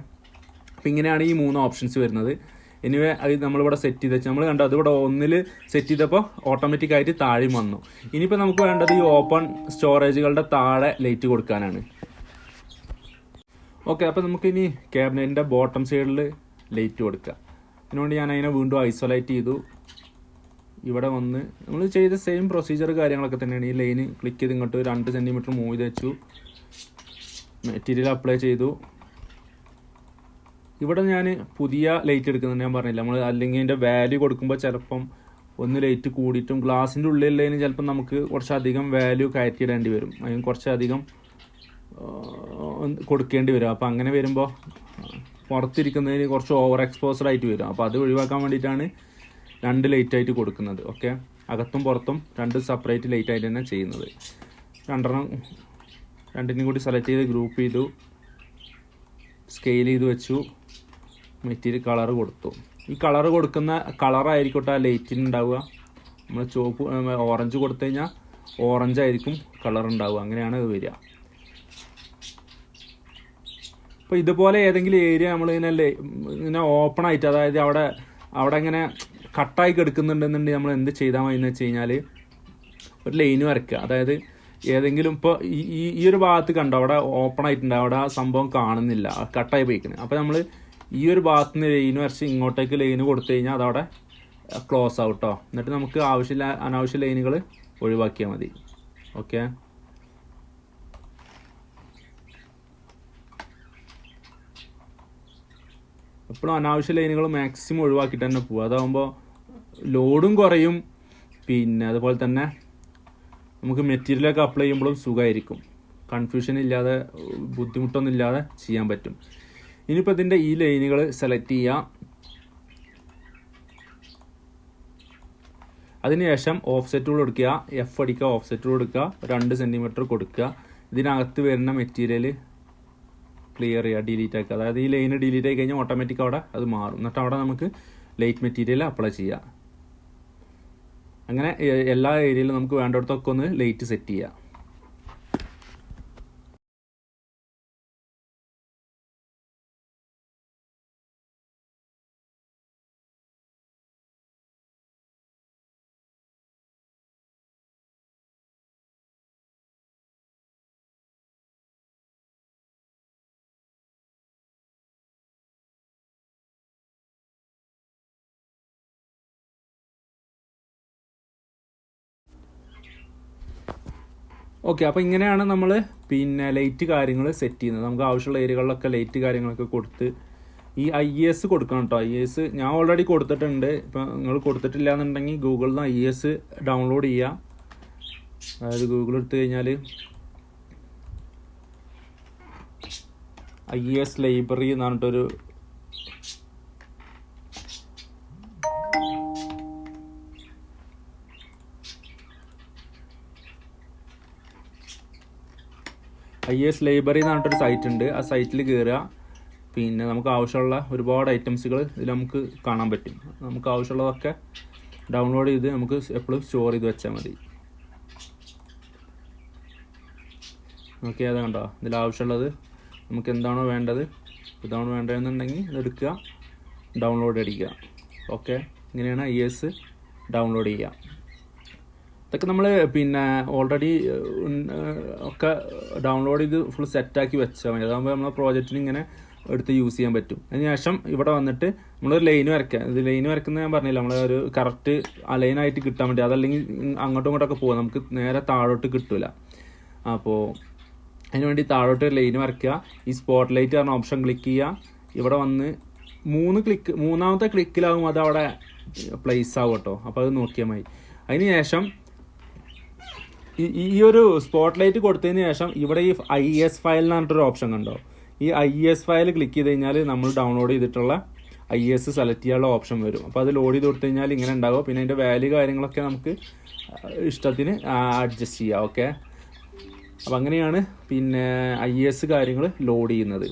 A: അപ്പോൾ ഇങ്ങനെയാണ് ഈ 3 ഓപ്ഷൻസ് വരുന്നത്. എനിവേ അത് നമ്മളിവിടെ സെറ്റ് ചെയ്ത് വെച്ചാൽ നമ്മൾ കണ്ടോ, അതിവിടെ 1 സെറ്റ് ചെയ്തപ്പോൾ ഓട്ടോമാറ്റിക്കായിട്ട് താഴെ വന്നു. ഇനിയിപ്പോൾ നമുക്ക് വേണ്ടത് ഈ ഓപ്പൺ സ്റ്റോറേജുകളുടെ താഴെ ലൈറ്റ് കൊടുക്കാനാണ്. ഓക്കെ, അപ്പോൾ നമുക്കിനി ക്യാബിനറ്റിൻ്റെ ബോട്ടം സൈഡിൽ ലൈറ്റ് കൊടുക്കുക. അതിനുവേണ്ടി ഞാൻ അതിനെ വീണ്ടും ഐസൊലേറ്റ് ചെയ്തു. ഇവിടെ വന്ന് നമ്മൾ ചെയ്ത സെയിം പ്രൊസീജിയർ കാര്യങ്ങളൊക്കെ തന്നെയാണ്. ഈ ലൈന് ക്ലിക്ക് ചെയ്ത് ഇങ്ങോട്ട് 2 സെൻറ്റിമീറ്റർ മൂവ് ചെയ്ത് വെച്ചു, മെറ്റീരിയൽ അപ്ലൈ ചെയ്തു. ഇവിടെ ഞാൻ പുതിയ ലൈറ്റ് എടുക്കുന്നുണ്ട്, ഞാൻ പറഞ്ഞില്ല. നമ്മൾ അല്ലെങ്കിൽ അതിൻ്റെ വാല്യൂ കൊടുക്കുമ്പോൾ ചിലപ്പം ഒന്ന് ലൈറ്റ് കൂടിയിട്ടും ഗ്ലാസിൻ്റെ ഉള്ളിലുള്ളതിന് ചിലപ്പം നമുക്ക് കുറച്ചധികം വാല്യൂ കയറ്റിയിടേണ്ടി വരും, അതിന് കുറച്ചധികം കൊടുക്കേണ്ടി വരും. അപ്പോൾ അങ്ങനെ വരുമ്പോൾ പുറത്തിരിക്കുന്നതിന് കുറച്ച് ഓവർ എക്സ്പോസർ ആയിട്ട് വരും. അപ്പോൾ അത് ഒഴിവാക്കാൻ വേണ്ടിയിട്ടാണ് 2 ലൈറ്റായിട്ട് കൊടുക്കുന്നത്. ഓക്കെ, അകത്തും പുറത്തും 2 സെപ്പറേറ്റ് ലൈറ്റായിട്ട് തന്നെ ചെയ്യുന്നത്. 2നും കൂടി സെലക്ട് ചെയ്ത് ഗ്രൂപ്പ് ചെയ്തു, സ്കെയിൽ ചെയ്ത് വെച്ചു, മെറ്റീരിയൽ കളർ കൊടുത്തു. ഈ കളർ കൊടുക്കുന്ന കളറായിരിക്കട്ടെ ആ ലൈറ്റിന് ഉണ്ടാവുക. നമ്മൾ ചുവപ്പ് ഓറഞ്ച് കൊടുത്തു കഴിഞ്ഞാൽ ഓറഞ്ച് ആയിരിക്കും കളർ ഉണ്ടാവുക. അങ്ങനെയാണ് ഇത് വരിക. അപ്പോൾ ഇതുപോലെ ഏതെങ്കിലും ഏരിയ നമ്മൾ ഇങ്ങനെ ഓപ്പൺ ആയിട്ട്, അതായത് അവിടെ ഇങ്ങനെ കട്ടായി കിടക്കുന്നുണ്ടെന്നുണ്ടെങ്കിൽ നമ്മൾ എന്ത് ചെയ്താൽ മതി എന്ന് വെച്ച് കഴിഞ്ഞാൽ ഒരു ലൈന് വരയ്ക്കുക. അതായത് ഏതെങ്കിലും ഇപ്പോൾ ഈ ഒരു ഭാഗത്ത് കണ്ടോ, അവിടെ ഓപ്പൺ ആയിട്ടുണ്ട്, അവിടെ ആ സംഭവം കാണുന്നില്ല, കട്ടായി പോയിക്കുന്നത്. അപ്പോൾ നമ്മൾ ഈ ഒരു ഭാഗത്ത് നിന്ന് ലൈന് വരച്ച് ഇങ്ങോട്ടേക്ക് ലൈന് കൊടുത്തു കഴിഞ്ഞാൽ അതവിടെ ക്ലോസ് ആവും കേട്ടോ. എന്നിട്ട് നമുക്ക് അനാവശ്യ ലൈനുകൾ ഒഴിവാക്കിയാൽ മതി. ഓക്കെ, എപ്പോഴും അനാവശ്യ ലൈനുകൾ മാക്സിമം ഒഴിവാക്കിയിട്ട് തന്നെ പോകും. അതാകുമ്പോൾ ലോഡും കുറയും, പിന്നെ അതുപോലെ തന്നെ നമുക്ക് മെറ്റീരിയലൊക്കെ അപ്ലൈ ചെയ്യുമ്പോഴും സുഖമായിരിക്കും. കൺഫ്യൂഷൻ ഇല്ലാതെ, ബുദ്ധിമുട്ടൊന്നും ഇല്ലാതെ ചെയ്യാൻ പറ്റും. ഇനിയിപ്പോൾ ഇതിൻ്റെ ഈ ലൈനുകൾ സെലക്ട് ചെയ്യുക. അതിനുശേഷം ഓഫ്സെറ്റ് ടൂൾ എടുക്കുക, എഫ് അടിക്കുക, ഓഫ്സെറ്റ് ടൂൾ എടുക്കുക, 2 സെൻറ്റിമീറ്റർ കൊടുക്കുക. ഇതിനകത്ത് വരുന്ന മെറ്റീരിയൽ ക്ലിയർ ചെയ്യുക, ഡിലീറ്റ് ആക്കുക. അതായത് ഈ ലൈന് ഡിലീറ്റ് ആയി കഴിഞ്ഞാൽ ഓട്ടോമാറ്റിക് അവിടെ അത് മാറും. എന്നിട്ട് അവിടെ നമുക്ക് ലൈറ്റ് മെറ്റീരിയൽ അപ്ലൈ ചെയ്യുക. അങ്ങനെ എല്ലാ ഏരിയയിലും നമുക്ക് വേണ്ടിടത്തൊക്കെ ഒന്ന് ലൈറ്റ് സെറ്റ് ചെയ്യുക. ഓക്കെ, അപ്പോൾ ഇങ്ങനെയാണ് നമ്മൾ പിന്നെ ലൈറ്റ് കാര്യങ്ങൾ സെറ്റ് ചെയ്യുന്നത്. നമുക്ക് ആവശ്യമുള്ള ഏരിയകളിലൊക്കെ ലൈറ്റ് കാര്യങ്ങളൊക്കെ കൊടുത്ത് ഈ IES കൊടുക്കണം കേട്ടോ. IES ഞാൻ ഓൾറെഡി കൊടുത്തിട്ടുണ്ട്. ഇപ്പം നിങ്ങൾ കൊടുത്തിട്ടില്ല എന്നുണ്ടെങ്കിൽ ഗൂഗിളിൽ നിന്ന് IES ഡൗൺലോഡ് ചെയ്യുക. അതായത് ഗൂഗിൾ എടുത്തു കഴിഞ്ഞാൽ IES ലൈബ്രറി എന്ന് പറഞ്ഞിട്ടൊരു IES ലൈബ്രറി എന്ന് പറഞ്ഞിട്ടൊരു സൈറ്റ് ഉണ്ട്. ആ സൈറ്റിൽ കയറുക. പിന്നെ നമുക്ക് ആവശ്യമുള്ള ഒരുപാട് ഐറ്റംസുകൾ ഇതിൽ നമുക്ക് കാണാൻ പറ്റും. നമുക്ക് ആവശ്യമുള്ളതൊക്കെ ഡൗൺലോഡ് ചെയ്ത് നമുക്ക് എപ്പോഴും സ്റ്റോർ ചെയ്ത് വെച്ചാൽ മതി. ഓക്കെ, അത് കണ്ടോ, ഇതിൽ ആവശ്യമുള്ളത് നമുക്ക് എന്താണോ വേണ്ടത്, ഇതാണോ വേണ്ടതെന്നുണ്ടെങ്കിൽ ഇതെടുക്കുക, ഡൗൺലോഡ് അടിക്കുക. ഓക്കെ, ഇങ്ങനെയാണ് IES ഡൗൺലോഡ് ചെയ്യുക. ഇതൊക്കെ നമ്മൾ പിന്നെ ഓൾറെഡി ഒക്കെ ഡൗൺലോഡ് ചെയ്ത് ഫുൾ സെറ്റാക്കി വെച്ചാൽ മതി. അതാകുമ്പോൾ നമ്മളെ പ്രോജക്റ്റിന് ഇങ്ങനെ എടുത്ത് യൂസ് ചെയ്യാൻ പറ്റും. അതിനുശേഷം ഇവിടെ വന്നിട്ട് നമ്മളൊരു ലൈന് വരയ്ക്കുക. ഇത് ലൈന് വരയ്ക്കുന്നത് ഞാൻ പറഞ്ഞില്ല, നമ്മളൊരു കറക്റ്റ് അലൈനായിട്ട് കിട്ടാൻ വേണ്ടി. അതല്ലെങ്കിൽ അങ്ങോട്ടും ഇങ്ങോട്ടൊക്കെ പോകാം, നമുക്ക് നേരെ താഴോട്ട് കിട്ടില്ല. അപ്പോൾ അതിന് വേണ്ടി താഴോട്ട് ഒരു ലൈന് വരയ്ക്കുക. ഈ സ്പോട്ട് ലൈറ്റ് പറഞ്ഞ ഓപ്ഷൻ ക്ലിക്ക് ചെയ്യുക. ഇവിടെ വന്ന് മൂന്നാമത്തെ ക്ലിക്കിലാകും അത് അവിടെ പ്ലേസ് ആവും കേട്ടോ. അപ്പോൾ അത് നോക്കിയാൽ മതി. അതിന് ശേഷം ഈ ഒരു സ്പോട്ട് ലൈറ്റ് കൊടുത്തതിന് ശേഷം ഇവിടെ ഈ IES ഫയൽ എന്ന് പറഞ്ഞിട്ടൊരു ഓപ്ഷൻ കണ്ടോ. ഈ IES ഫയൽ ക്ലിക്ക് ചെയ്ത് കഴിഞ്ഞാൽ നമ്മൾ ഡൗൺലോഡ് ചെയ്തിട്ടുള്ള IES സെലക്ട് ചെയ്യാനുള്ള ഓപ്ഷൻ വരും. അപ്പോൾ അത് ലോഡ് ചെയ്ത് കൊടുത്തു കഴിഞ്ഞാൽ ഇങ്ങനെ ഉണ്ടാകും. പിന്നെ അതിൻ്റെ വാല്യൂ കാര്യങ്ങളൊക്കെ നമുക്ക് ഇഷ്ടത്തിന് അഡ്ജസ്റ്റ് ചെയ്യാം. ഓക്കെ, അപ്പോൾ അങ്ങനെയാണ് പിന്നെ IES കാര്യങ്ങൾ ലോഡ് ചെയ്യുന്നത്.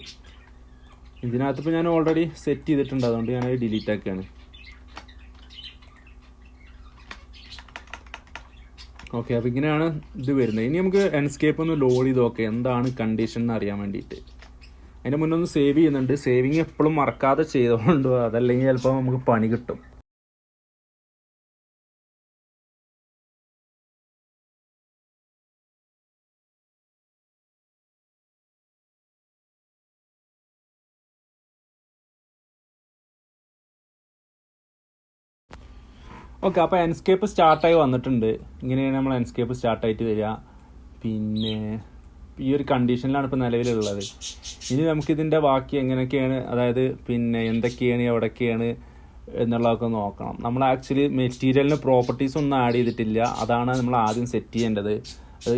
A: ഇതിനകത്തിപ്പോൾ ഞാൻ ഓൾറെഡി സെറ്റ് ചെയ്തിട്ടുണ്ട്, അതുകൊണ്ട് ഞാനത് ഡിലീറ്റ് ആക്കുകയാണ്. ഓക്കെ, അപ്പോൾ ഇങ്ങനെയാണ് ഇത് വരുന്നത്. ഇനി നമുക്ക് എൻസ്കേപ്പ് ഒന്ന് ലോഡ് ചെയ്ത് നോക്കാം എന്താണ് കണ്ടീഷൻ എന്ന് അറിയാൻ വേണ്ടിയിട്ട്. അതിൻ്റെ മുന്നേ ഒന്ന് സേവ് ചെയ്യുന്നുണ്ട്. സേവിങ് എപ്പോഴും മറക്കാതെ ചെയ്തോണ്ടോ, അതല്ലെങ്കിൽ ചിലപ്പോൾ നമുക്ക് പണി കിട്ടും. ഓക്കെ, അപ്പോൾ എൻസ്കേപ്പ് സ്റ്റാർട്ടായി വന്നിട്ടുണ്ട്. ഇങ്ങനെയാണ് നമ്മൾ എൻസ്കേപ്പ് സ്റ്റാർട്ടായിട്ട് വരിക. പിന്നെ ഈ ഒരു കണ്ടീഷനിലാണ് ഇപ്പോൾ നിലവിലുള്ളത്. ഇനി നമുക്കിതിൻ്റെ ബാക്കി എങ്ങനെയൊക്കെയാണ്, അതായത് പിന്നെ എന്തൊക്കെയാണ് എവിടെയൊക്കെയാണ് എന്നുള്ളതൊക്കെ നോക്കണം. നമ്മൾ ആക്ച്വലി മെറ്റീരിയലിന് പ്രോപ്പർട്ടീസ് ഒന്നും ആഡ് ചെയ്തിട്ടില്ല. അതാണ് നമ്മൾ ആദ്യം സെറ്റ് ചെയ്യേണ്ടത്. അത്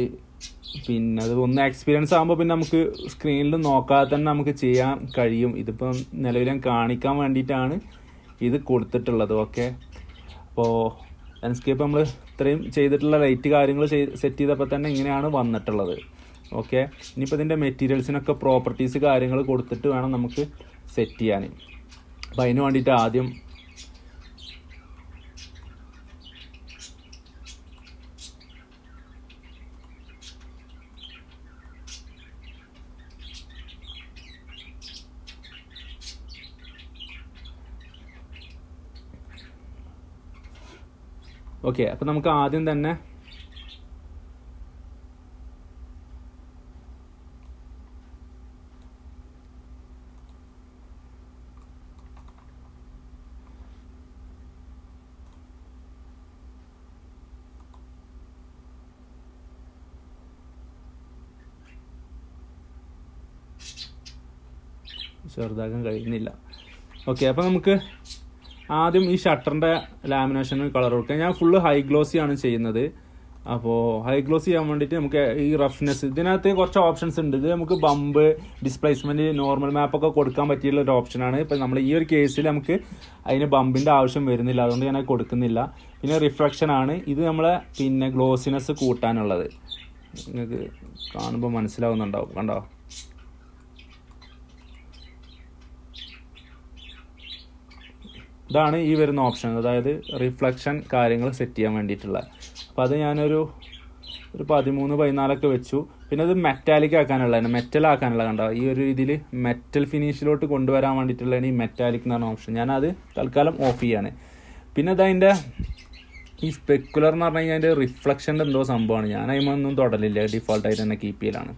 A: പിന്നെ അത് ഒന്ന് എക്സ്പീരിയൻസ് ആകുമ്പോൾ പിന്നെ നമുക്ക് സ്ക്രീനിൽ നോക്കാതെ തന്നെ നമുക്ക് ചെയ്യാൻ കഴിയും. ഇതിപ്പോൾ നിലവിൽ ഞാൻ കാണിക്കാൻ വേണ്ടിയിട്ടാണ് ഇത് കൊടുത്തിട്ടുള്ളത്. ഓക്കെ, അപ്പോൾ ലാൻഡ്സ്കേപ്പ് നമ്മൾ ഇത്രയും ചെയ്തിട്ടുള്ള ലൈറ്റ് കാര്യങ്ങൾ സെറ്റ് ചെയ്തപ്പോൾ തന്നെ ഇങ്ങനെയാണ് വന്നിട്ടുള്ളത്. ഓക്കെ, ഇനിയിപ്പോൾ ഇതിൻ്റെ മെറ്റീരിയൽസിനൊക്കെ പ്രോപ്പർട്ടീസ് കാര്യങ്ങൾ കൊടുത്തിട്ട് വേണം നമുക്ക് സെറ്റ് ചെയ്യാൻ. അപ്പോൾ അതിന് വേണ്ടിയിട്ട് ആദ്യം ഓക്കെ, അപ്പോൾ നമുക്ക് ആദ്യം തന്നെ ചെറുതാക്കാൻ കഴിയുന്നില്ല. ഓക്കെ, അപ്പോൾ നമുക്ക് ആദ്യം ഈ ഷട്ടറിൻ്റെ ലാമിനേഷന് കളർ കൊടുക്കുക. ഞാൻ ഫുള്ള് ഹൈ ഗ്ലോസി ആണ് ചെയ്യുന്നത്. അപ്പോൾ ഹൈ ഗ്ലോസി ചെയ്യാൻ വേണ്ടിയിട്ട് നമുക്ക് ഈ റഫ്നെസ്, ഇതിനകത്ത് കുറച്ച് ഓപ്ഷൻസ് ഉണ്ട്. ഇത് നമുക്ക് ബമ്പ്, ഡിസ്പ്ലേസ്മെൻറ്റ്, നോർമൽ മാപ്പൊക്കെ കൊടുക്കാൻ പറ്റിയുള്ള ഒരു ഓപ്ഷനാണ്. ഇപ്പം നമ്മൾ ഈ ഒരു കേസിൽ നമുക്ക് അതിന് ബമ്പിൻ്റെ ആവശ്യം വരുന്നില്ല, അതുകൊണ്ട് ഞാൻ കൊടുക്കുന്നില്ല. പിന്നെ റിഫ്ലക്ഷൻ ആണ്, ഇത് നമ്മളെ പിന്നെ ഗ്ലോസിനെസ് കൂട്ടാനുള്ളത്. നിങ്ങൾക്ക് കാണുമ്പോൾ മനസ്സിലാവുന്നുണ്ടാവും, കണ്ടോ. ഇതാണ് ഈ വരുന്ന ഓപ്ഷൻ, അതായത് റിഫ്ലക്ഷൻ കാര്യങ്ങൾ സെറ്റ് ചെയ്യാൻ വേണ്ടിയിട്ടുള്ള. അപ്പോൾ അത് ഞാനൊരു 13-14 വെച്ചു. പിന്നെ അത് മെറ്റാലിക് ആക്കാനുള്ള, മെറ്റൽ ആക്കാനുള്ള, കണ്ടോ ഈ ഒരു രീതിയിൽ മെറ്റൽ ഫിനിഷിലോട്ട് കൊണ്ടുവരാൻ വേണ്ടിയിട്ടുള്ളതാണ് ഈ മെറ്റാലിക് എന്ന് പറഞ്ഞ ഓപ്ഷൻ. ഞാനത് തൽക്കാലം ഓഫ് ചെയ്യാണ്. പിന്നെ അതതിൻ്റെ ഈ സ്പെക്കുലർ എന്ന് പറഞ്ഞു കഴിഞ്ഞാൽ അതിൻ്റെ റിഫ്ലക്ഷൻ്റെ എന്തോ സംഭവമാണ്. ഞാൻ അതിമൊന്നും തൊടലില്ല, ഡിഫോൾട്ടായിട്ട് തന്നെ കീപ്പ് ചെയ്യലാണ്.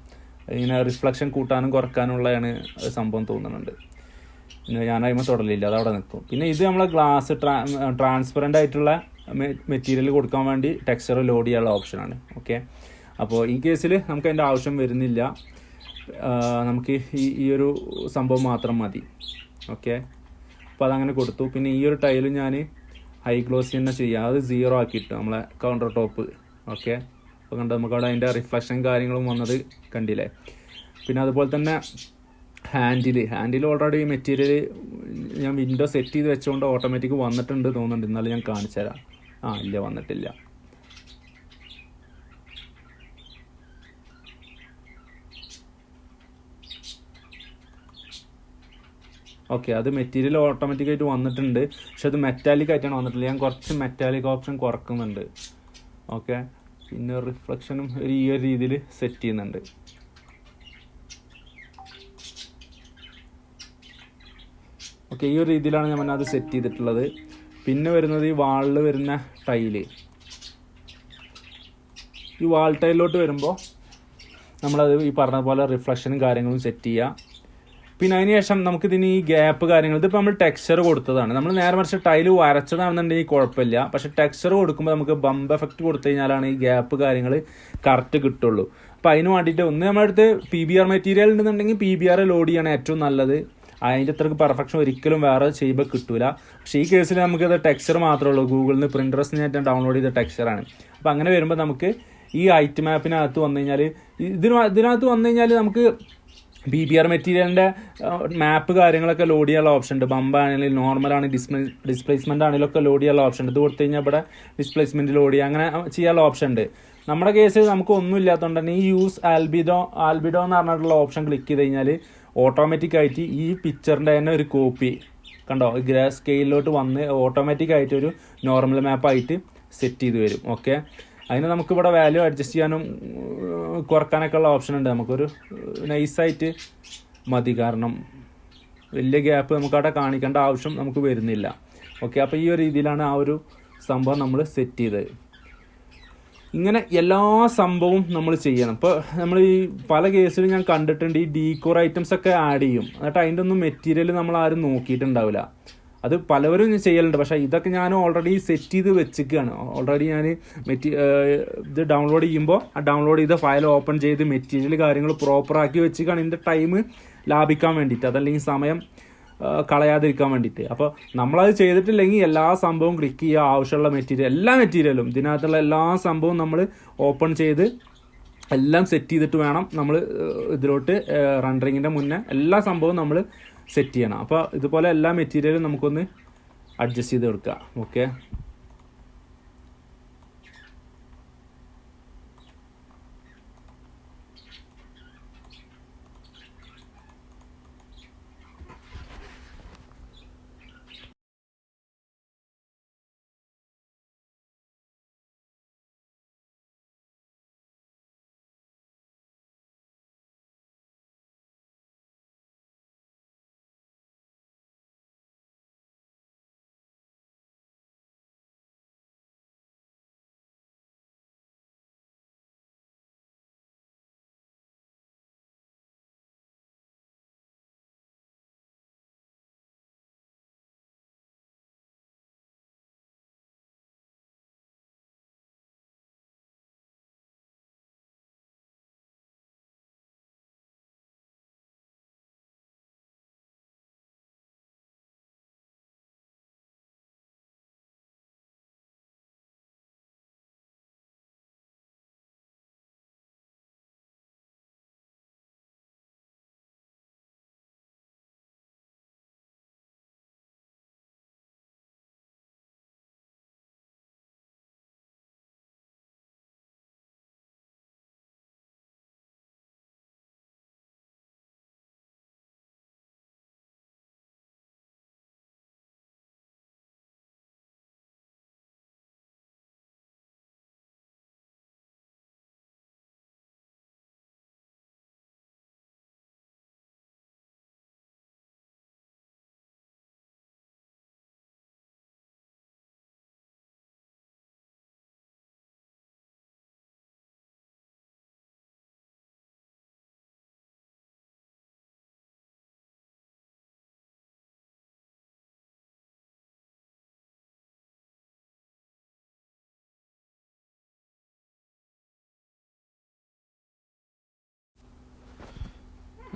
A: ഇങ്ങനെ റിഫ്ലക്ഷൻ കൂട്ടാനും കുറക്കാനുള്ളതാണ് സംഭവം തോന്നുന്നുണ്ട്. ഞാൻ അതിമ തൊടലില്ല, അതവിടെ നിൽക്കും. പിന്നെ ഇത് നമ്മളെ ഗ്ലാസ് ട്രാൻസ്പെറൻ്റ് ആയിട്ടുള്ള മെറ്റീരിയൽ കൊടുക്കാൻ വേണ്ടി ടെക്സ്ചർ ലോഡ് ചെയ്യാനുള്ള ഓപ്ഷനാണ്. ഓക്കെ, അപ്പോൾ ഈ കേസിൽ നമുക്ക് അതിൻ്റെ ആവശ്യം വരുന്നില്ല, നമുക്ക് ഈ ഒരു സംഭവം മാത്രം മതി. ഓക്കെ, അപ്പോൾ അതങ്ങനെ കൊടുത്തു. പിന്നെ ഈ ഒരു ടൈലും ഞാൻ ഹൈ ഗ്ലോസി തന്നെ ചെയ്യാം, അത് 0 ആക്കിയിട്ട് നമ്മളെ കൗണ്ടർ ടോപ്പ്. ഓക്കെ, അപ്പോൾ കണ്ടോ നമുക്കവിടെ അതിൻ്റെ റിഫ്ലക്ഷൻ കാര്യങ്ങളും വന്നത് കണ്ടില്ലേ. പിന്നെ അതുപോലെ തന്നെ ഹാൻഡിൽ ഓൾറെഡി മെറ്റീരിയൽ ഞാൻ വിൻഡോ സെറ്റ് ചെയ്ത് വെച്ചുകൊണ്ട് ഓട്ടോമാറ്റിക് വന്നിട്ടുണ്ട് തോന്നുന്നുണ്ട്. എന്നാലും ഞാൻ കാണിച്ചു തരാം. ഇല്ല, വന്നിട്ടില്ല. ഓക്കെ, അത് മെറ്റീരിയൽ ഓട്ടോമാറ്റിക്കായിട്ട് വന്നിട്ടുണ്ട്, പക്ഷെ അത് മെറ്റാലിക് ആയിട്ടാണ് വന്നിട്ടില്ല. ഞാൻ കുറച്ച് മെറ്റാലിക് ഓപ്ഷൻ കുറക്കുന്നുണ്ട്. ഓക്കെ, പിന്നെ റിഫ്ലക്ഷനും ഈ ഒരു രീതിയിൽ സെറ്റ് ചെയ്യുന്നുണ്ട്. ഓക്കെ, ഈ ഒരു രീതിയിലാണ് ഞാൻ അത് സെറ്റ് ചെയ്തിട്ടുള്ളത്. പിന്നെ വരുന്നത് ഈ വാളിൽ വരുന്ന ടൈല്. ഈ വാൾ ടൈലിലോട്ട് വരുമ്പോൾ നമ്മളത് ഈ പറഞ്ഞ പോലെ റിഫ്ലക്ഷനും കാര്യങ്ങളും സെറ്റ് ചെയ്യുക. പിന്നെ അതിന് ശേഷം നമുക്കിതിന് ഈ ഗ്യാപ്പ് കാര്യങ്ങൾ, ഇതിപ്പോൾ നമ്മൾ ടെക്സ്ചർ കൊടുത്തതാണ്. നമ്മൾ നേരെ മറിച്ച് ടൈല് വരച്ചതാണെന്നുണ്ടെങ്കിൽ കുഴപ്പമില്ല. പക്ഷേ ടെക്സ്ചർ കൊടുക്കുമ്പോൾ നമുക്ക് ബമ്പ് എഫക്റ്റ് കൊടുത്തു കഴിഞ്ഞാലാണ് ഈ ഗ്യാപ്പ് കാര്യങ്ങൾ കറക്റ്റ് കിട്ടുള്ളൂ. അപ്പോൾ അതിന് വേണ്ടിയിട്ട് ഒന്ന് നമ്മളടുത്ത് PBR മെറ്റീരിയൽ ഉണ്ടെന്നുണ്ടെങ്കിൽ PBR ലോഡ് ചെയ്യാണ് ഏറ്റവും നല്ലത്. അതിൻ്റെ അത്രക്ക് പെർഫെക്ഷൻ ഒരിക്കലും വേറെ ചെയ്യുമ്പോൾ കിട്ടൂല. പക്ഷേ ഈ കേസിൽ നമുക്കത് ടെക്സ്ചർ മാത്രമേ ഉള്ളൂ. ഗൂഗിളിൽ നിന്ന് പ്രിൻട്രസ്റ്റിന് ഞാൻ ഡൗൺലോഡ് ചെയ്ത ടെക്സ്ചറാണ്. അപ്പോൾ അങ്ങനെ വരുമ്പോൾ നമുക്ക് ഈ ഐറ്റ് മാപ്പിനകത്ത് വന്നു കഴിഞ്ഞാൽ ഇതിനകത്ത് വന്നു കഴിഞ്ഞാൽ നമുക്ക് PBR മെറ്റീരിയലിൻ്റെ മാപ്പ് കാര്യങ്ങളൊക്കെ ലോഡ് ചെയ്യാനുള്ള ഓപ്ഷൻ ഉണ്ട്. ബമ്പാണെങ്കിലും നോർമലാണ്, ഡിസ്പ്ലേസ്മെൻ്റ് ആണെങ്കിലും ഒക്കെ ലോഡ് ചെയ്യാനുള്ള ഓപ്ഷൻ ഉണ്ട്. ഇത് കൊടുത്തു കഴിഞ്ഞാൽ ഇവിടെ ഡിസ്പ്ലേസ്മെൻറ്റ് ലോഡ് ചെയ്യുക, അങ്ങനെ ചെയ്യാനുള്ള ഓപ്ഷൻ ഉണ്ട്. നമ്മുടെ കേസിൽ നമുക്ക് ഒന്നും ഇല്ലാത്തതുകൊണ്ട് തന്നെ ഈ യൂസ് ആൽബിഡോ എന്ന് പറഞ്ഞിട്ടുള്ള ഓപ്ഷൻ ക്ലിക്ക് ചെയ്ത് കഴിഞ്ഞാൽ ഓട്ടോമാറ്റിക്കായിട്ട് ഈ പിക്ചറിൻ്റെ തന്നെ ഒരു കോപ്പി കണ്ടോ ഗ്രാ സ്കെയിലിലോട്ട് വന്ന് ഓട്ടോമാറ്റിക്കായിട്ട് ഒരു നോർമൽ മാപ്പായിട്ട് സെറ്റ് ചെയ്ത് വരും. ഓക്കെ, അതിന് നമുക്കിവിടെ വാല്യൂ അഡ്ജസ്റ്റ് ചെയ്യാനും കുറക്കാനൊക്കെ ഉള്ള ഓപ്ഷൻ ഉണ്ട്. നമുക്കൊരു നൈസായിട്ട് മതി, കാരണം വലിയ ഗ്യാപ്പ് നമുക്കവിടെ കാണിക്കേണ്ട ആവശ്യം നമുക്ക് വരുന്നില്ല. ഓക്കെ, അപ്പോൾ ഈ ഒരു രീതിയിലാണ് ആ ഒരു സംഭവം നമ്മൾ സെറ്റ് ചെയ്തത്. ഇങ്ങനെ എല്ലാ സംഭവവും നമ്മൾ ചെയ്യണം. ഇപ്പോൾ നമ്മൾ ഈ പല കേസിലും ഞാൻ കണ്ടിട്ടുണ്ട്, ഈ ഡീക്കോർ ഐറ്റംസ് ഒക്കെ ആഡ് ചെയ്യും, എന്നിട്ട് അതിൻ്റെ ഒന്നും മെറ്റീരിയൽ നമ്മൾ ആരും നോക്കിയിട്ടുണ്ടാവില്ല. അത് പലവരും ചെയ്യലുണ്ട്. പക്ഷേ ഇതൊക്കെ ഞാൻ ഓൾറെഡി സെറ്റ് ചെയ്ത് വെച്ചിരിക്കുകയാണ്. ഓൾറെഡി ഞാൻ ഇത് ഡൗൺലോഡ് ചെയ്യുമ്പോൾ ആ ഡൗൺലോഡ് ചെയ്ത ഫയൽ ഓപ്പൺ ചെയ്ത് മെറ്റീരിയൽ കാര്യങ്ങൾ പ്രോപ്പറാക്കി വെച്ചിരിക്കുകയാണ്, ഇതിൻ്റെ ടൈം ലാഭിക്കാൻ വേണ്ടിയിട്ട്, അതല്ലെങ്കിൽ സമയം കളയാതിരിക്കാൻ വേണ്ടിയിട്ട്. അപ്പോൾ നമ്മളത് ചെയ്തിട്ടില്ലെങ്കിൽ എല്ലാ സംഭവവും ക്ലിക്ക് ചെയ്യുക, ആവശ്യമുള്ള മെറ്റീരിയൽ എല്ലാ മെറ്റീരിയലും ഇതിനകത്തുള്ള എല്ലാ സംഭവവും നമ്മൾ ഓപ്പൺ ചെയ്ത് എല്ലാം സെറ്റ് ചെയ്തിട്ട് വേണം നമ്മൾ ഇതിലോട്ട് റണ്ടറിങ്ങിൻ്റെ മുന്നേ എല്ലാ സംഭവവും നമ്മൾ സെറ്റ് ചെയ്യണം. അപ്പോൾ ഇതുപോലെ എല്ലാ മെറ്റീരിയലും നമുക്കൊന്ന് അഡ്ജസ്റ്റ് ചെയ്ത് കൊടുക്കുക. ഓക്കെ,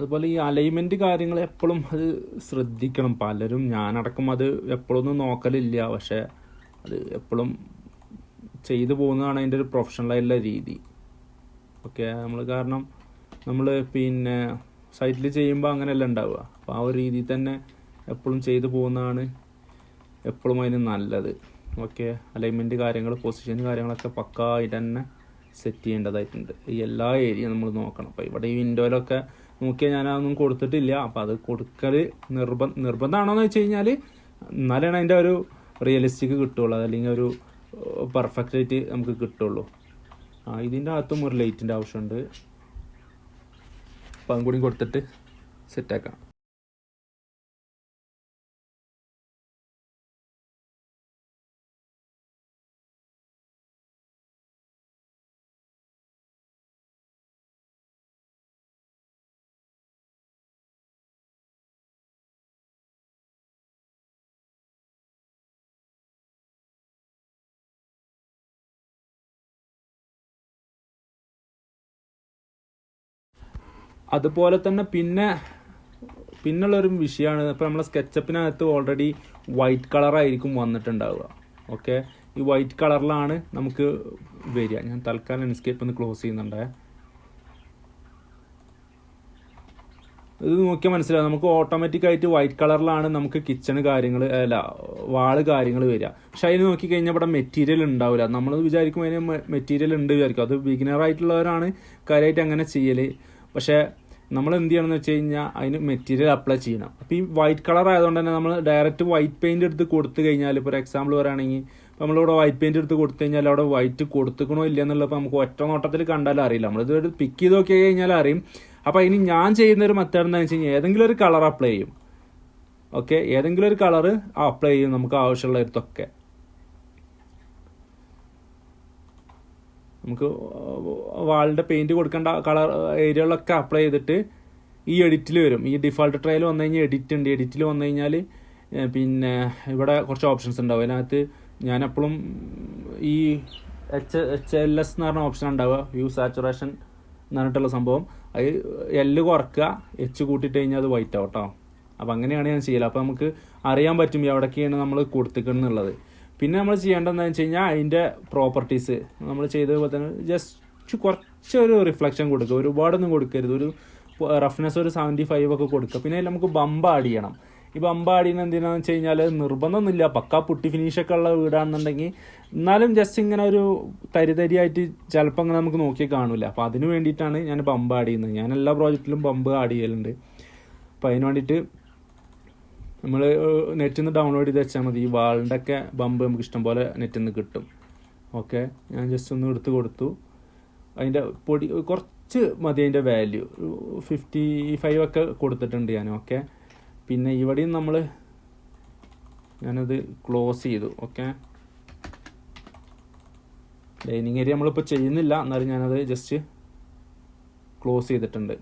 A: അതുപോലെ ഈ അലൈൻമെൻറ്റ് കാര്യങ്ങൾ എപ്പോഴും അത് ശ്രദ്ധിക്കണം. പലരും, ഞാനടക്കം അത് എപ്പോഴൊന്നും നോക്കലില്ല, പക്ഷേ അത് എപ്പോഴും ചെയ്തു പോകുന്നതാണ് അതിൻ്റെ ഒരു പ്രൊഫഷണലായിട്ടുള്ള രീതി. ഓക്കെ, കാരണം നമ്മൾ പിന്നെ സൈറ്റിൽ ചെയ്യുമ്പോൾ അങ്ങനെയല്ല ഉണ്ടാവുക. അപ്പോൾ ആ ഒരു രീതിയിൽ തന്നെ എപ്പോഴും ചെയ്തു പോകുന്നതാണ് എപ്പോഴും അതിന് നല്ലത്. ഓക്കെ, അലൈൻമെൻറ്റ് കാര്യങ്ങൾ, പൊസിഷൻ കാര്യങ്ങളൊക്കെ പക്കായിട്ട് തന്നെ സെറ്റ് ചെയ്യേണ്ടതായിട്ടുണ്ട്. ഈ എല്ലാ ഏരിയ നമ്മൾ നോക്കണം. അപ്പോൾ ഇവിടെ ഈ വിൻഡോയിലൊക്കെ നോക്കിയാൽ ഞാനതൊന്നും കൊടുത്തിട്ടില്ല. അപ്പോൾ അത് കൊടുക്കൽ നിർബന്ധമാണോയെന്ന് വെച്ച് കഴിഞ്ഞാൽ എന്നാലാണ് അതിൻ്റെ ഒരു റിയലിസ്റ്റിക് കിട്ടുള്ളൂ, അതല്ലെങ്കിൽ ഒരു പെർഫെക്റ്റ് ആയിട്ട് നമുക്ക് കിട്ടുള്ളൂ. ഇതിൻ്റെ അകത്തും ഒരു ലൈറ്റിൻ്റെ ആവശ്യമുണ്ട്. അപ്പോൾ അതും കൂടി കൊടുത്തിട്ട് സെറ്റാക്കാം. അതുപോലെ തന്നെ പിന്നുള്ളൊരു വിഷയമാണ്, ഇപ്പോൾ നമ്മളെ സ്കെച്ചപ്പിനകത്ത് ഓൾറെഡി വൈറ്റ് കളറായിരിക്കും വന്നിട്ടുണ്ടാവുക. ഓക്കെ, ഈ വൈറ്റ് കളറിലാണ് നമുക്ക് വരിക. ഞാൻ തൽക്കാലം എസ്കേപ്പ് ഒന്ന് ക്ലോസ് ചെയ്യുന്നുണ്ടേ. ഇത് നോക്കിയാൽ മനസ്സിലാവും, നമുക്ക് ഓട്ടോമാറ്റിക്കായിട്ട് വൈറ്റ് കളറിലാണ് നമുക്ക് കിച്ചണ് കാര്യങ്ങൾ വാള് കാര്യങ്ങൾ വരിക. പക്ഷെ അതിന് നോക്കിക്കഴിഞ്ഞാൽ ഇവിടെ മെറ്റീരിയൽ ഉണ്ടാവില്ല. നമ്മൾ വിചാരിക്കും അതിന് മെറ്റീരിയൽ ഉണ്ട് വിചാരിക്കും. അത് ബിഗിനറായിട്ടുള്ളവരാണ് കാര്യമായിട്ട് അങ്ങനെ ചെയ്യൽ. പക്ഷേ നമ്മൾ എന്ത് ചെയ്യണമെന്ന് വെച്ച് കഴിഞ്ഞാൽ അതിന് മെറ്റീരിയൽ അപ്ലൈ ചെയ്യണം. അപ്പോൾ ഈ വൈറ്റ് കളർ ആയതുകൊണ്ട് തന്നെ നമ്മൾ ഡയറക്റ്റ് വൈറ്റ് പെയിന്റ് എടുത്ത് കൊടുത്തു കഴിഞ്ഞാൽ, ഇപ്പോൾ ഒരു എക്സാമ്പിൾ പറയുകയാണെങ്കിൽ നമ്മളിവിടെ വൈറ്റ് പെയിന്റ് എടുത്ത് കൊടുത്തു കഴിഞ്ഞാൽ അവിടെ വൈറ്റ് കൊടുത്തുക്കണോ ഇല്ല എന്നുള്ളത് നമുക്ക് ഒറ്റ നോട്ടത്തിൽ കണ്ടാലും അറിയില്ല. നമ്മളിത് പിക്ക് ചെയ്ത് നോക്കി കഴിഞ്ഞാൽ അറിയും. അപ്പോൾ ഇനി ഞാൻ ചെയ്യുന്ന ഒരു മെത്തേഡ് എന്താണെന്ന് വെച്ച് കഴിഞ്ഞാൽ ഏതെങ്കിലും ഒരു കളർ അപ്ലൈ ചെയ്യും. ഓക്കെ, ഏതെങ്കിലും ഒരു കളർ അപ്ലൈ ചെയ്യും നമുക്ക് ആവശ്യമുള്ള ഇടത്തൊക്കെ. നമുക്ക് വാളിൻ്റെ പെയിന്റ് കൊടുക്കേണ്ട കളർ ഏരിയകളൊക്കെ അപ്ലൈ ചെയ്തിട്ട് ഈ എഡിറ്റിൽ വരും. ഈ ഡിഫോൾട്ട് ട്രയൽ വന്നു കഴിഞ്ഞാൽ എഡിറ്റ് ഉണ്ട്. എഡിറ്റിൽ വന്നു കഴിഞ്ഞാൽ പിന്നെ ഇവിടെ കുറച്ച് ഓപ്ഷൻസ് ഉണ്ടാവും. അതിനകത്ത് ഞാൻ എപ്പോഴും ഈ HLS എന്ന് പറഞ്ഞ ഓപ്ഷൻ ഉണ്ടാവുക, വ്യൂ സാച്ചുറേഷൻ എന്ന് പറഞ്ഞിട്ടുള്ള സംഭവം. അത് L കുറക്കുക, H കൂട്ടിയിട്ട് കഴിഞ്ഞാൽ അത് വൈറ്റ് ആവും കേട്ടോ. അപ്പം അങ്ങനെയാണ് ഞാൻ ചെയ്യല്. അപ്പോൾ നമുക്ക് അറിയാൻ പറ്റും എവിടേക്കാണ് നമ്മൾ കൊടുത്തിട്ടുള്ളത്. പിന്നെ നമ്മൾ ചെയ്യേണ്ടതെന്ന് വെച്ച് കഴിഞ്ഞാൽ അതിൻ്റെ പ്രോപ്പർട്ടീസ് നമ്മൾ ചെയ്തതുപോലെ തന്നെ ജസ്റ്റ് കുറച്ചൊരു റിഫ്ലക്ഷൻ കൊടുക്കുക, ഒരുപാടൊന്നും കൊടുക്കരുത്. ഒരു റഫ്നെസ് ഒരു 75 ഒക്കെ കൊടുക്കുക. പിന്നെ അതിൽ നമുക്ക് ബമ്പ് ആഡ് ചെയ്യണം. ഈ ബമ്പ് ആഡ് ചെയ്യുന്നത് എന്തിനാണെന്ന് വെച്ച് കഴിഞ്ഞാൽ നിർബന്ധമൊന്നുമില്ല, പക്കാ പുട്ടി ഫിനിഷൊക്കെ ഉള്ള വീടാണെന്നുണ്ടെങ്കിൽ എന്നാലും ജസ്റ്റ് ഇങ്ങനെ ഒരു തരിതരിയായിട്ട് ചിലപ്പോൾ അങ്ങനെ നമുക്ക് നോക്കി കാണില്ല. അപ്പോൾ അതിന് വേണ്ടിയിട്ടാണ് ഞാൻ ബമ്പ് ആഡ് ചെയ്യുന്നത്. ഞാൻ എല്ലാ പ്രോജക്റ്റിലും ബമ്പ് ആഡ് ചെയ്യലുണ്ട്. അപ്പോൾ അതിന് വേണ്ടിയിട്ട് നമ്മൾ നെറ്റിൽ നിന്ന് ഡൗൺലോഡ് ചെയ്ത് വെച്ചാൽ മതി. ഈ വാളിൻ്റെ ഒക്കെ ബമ്പ് നമുക്ക് ഇഷ്ടംപോലെ നെറ്റിൽ നിന്ന് കിട്ടും. ഓക്കെ, ഞാൻ ജസ്റ്റ് ഒന്ന് എടുത്ത് കൊടുത്തു. അതിൻ്റെ പൊടി കുറച്ച് മതി, അതിൻ്റെ വാല്യൂ 55 ഒക്കെ കൊടുത്തിട്ടുണ്ട് ഞാൻ. ഓക്കെ, പിന്നെ ഇവിടെയും ഞാനത് ക്ലോസ് ചെയ്തു. ഓക്കെ, ഡൈനിങ് ഏരിയ നമ്മളിപ്പോൾ ചെയ്യുന്നില്ല, എന്നാലും ഞാനത് ജസ്റ്റ് ക്ലോസ് ചെയ്തിട്ടുണ്ട്.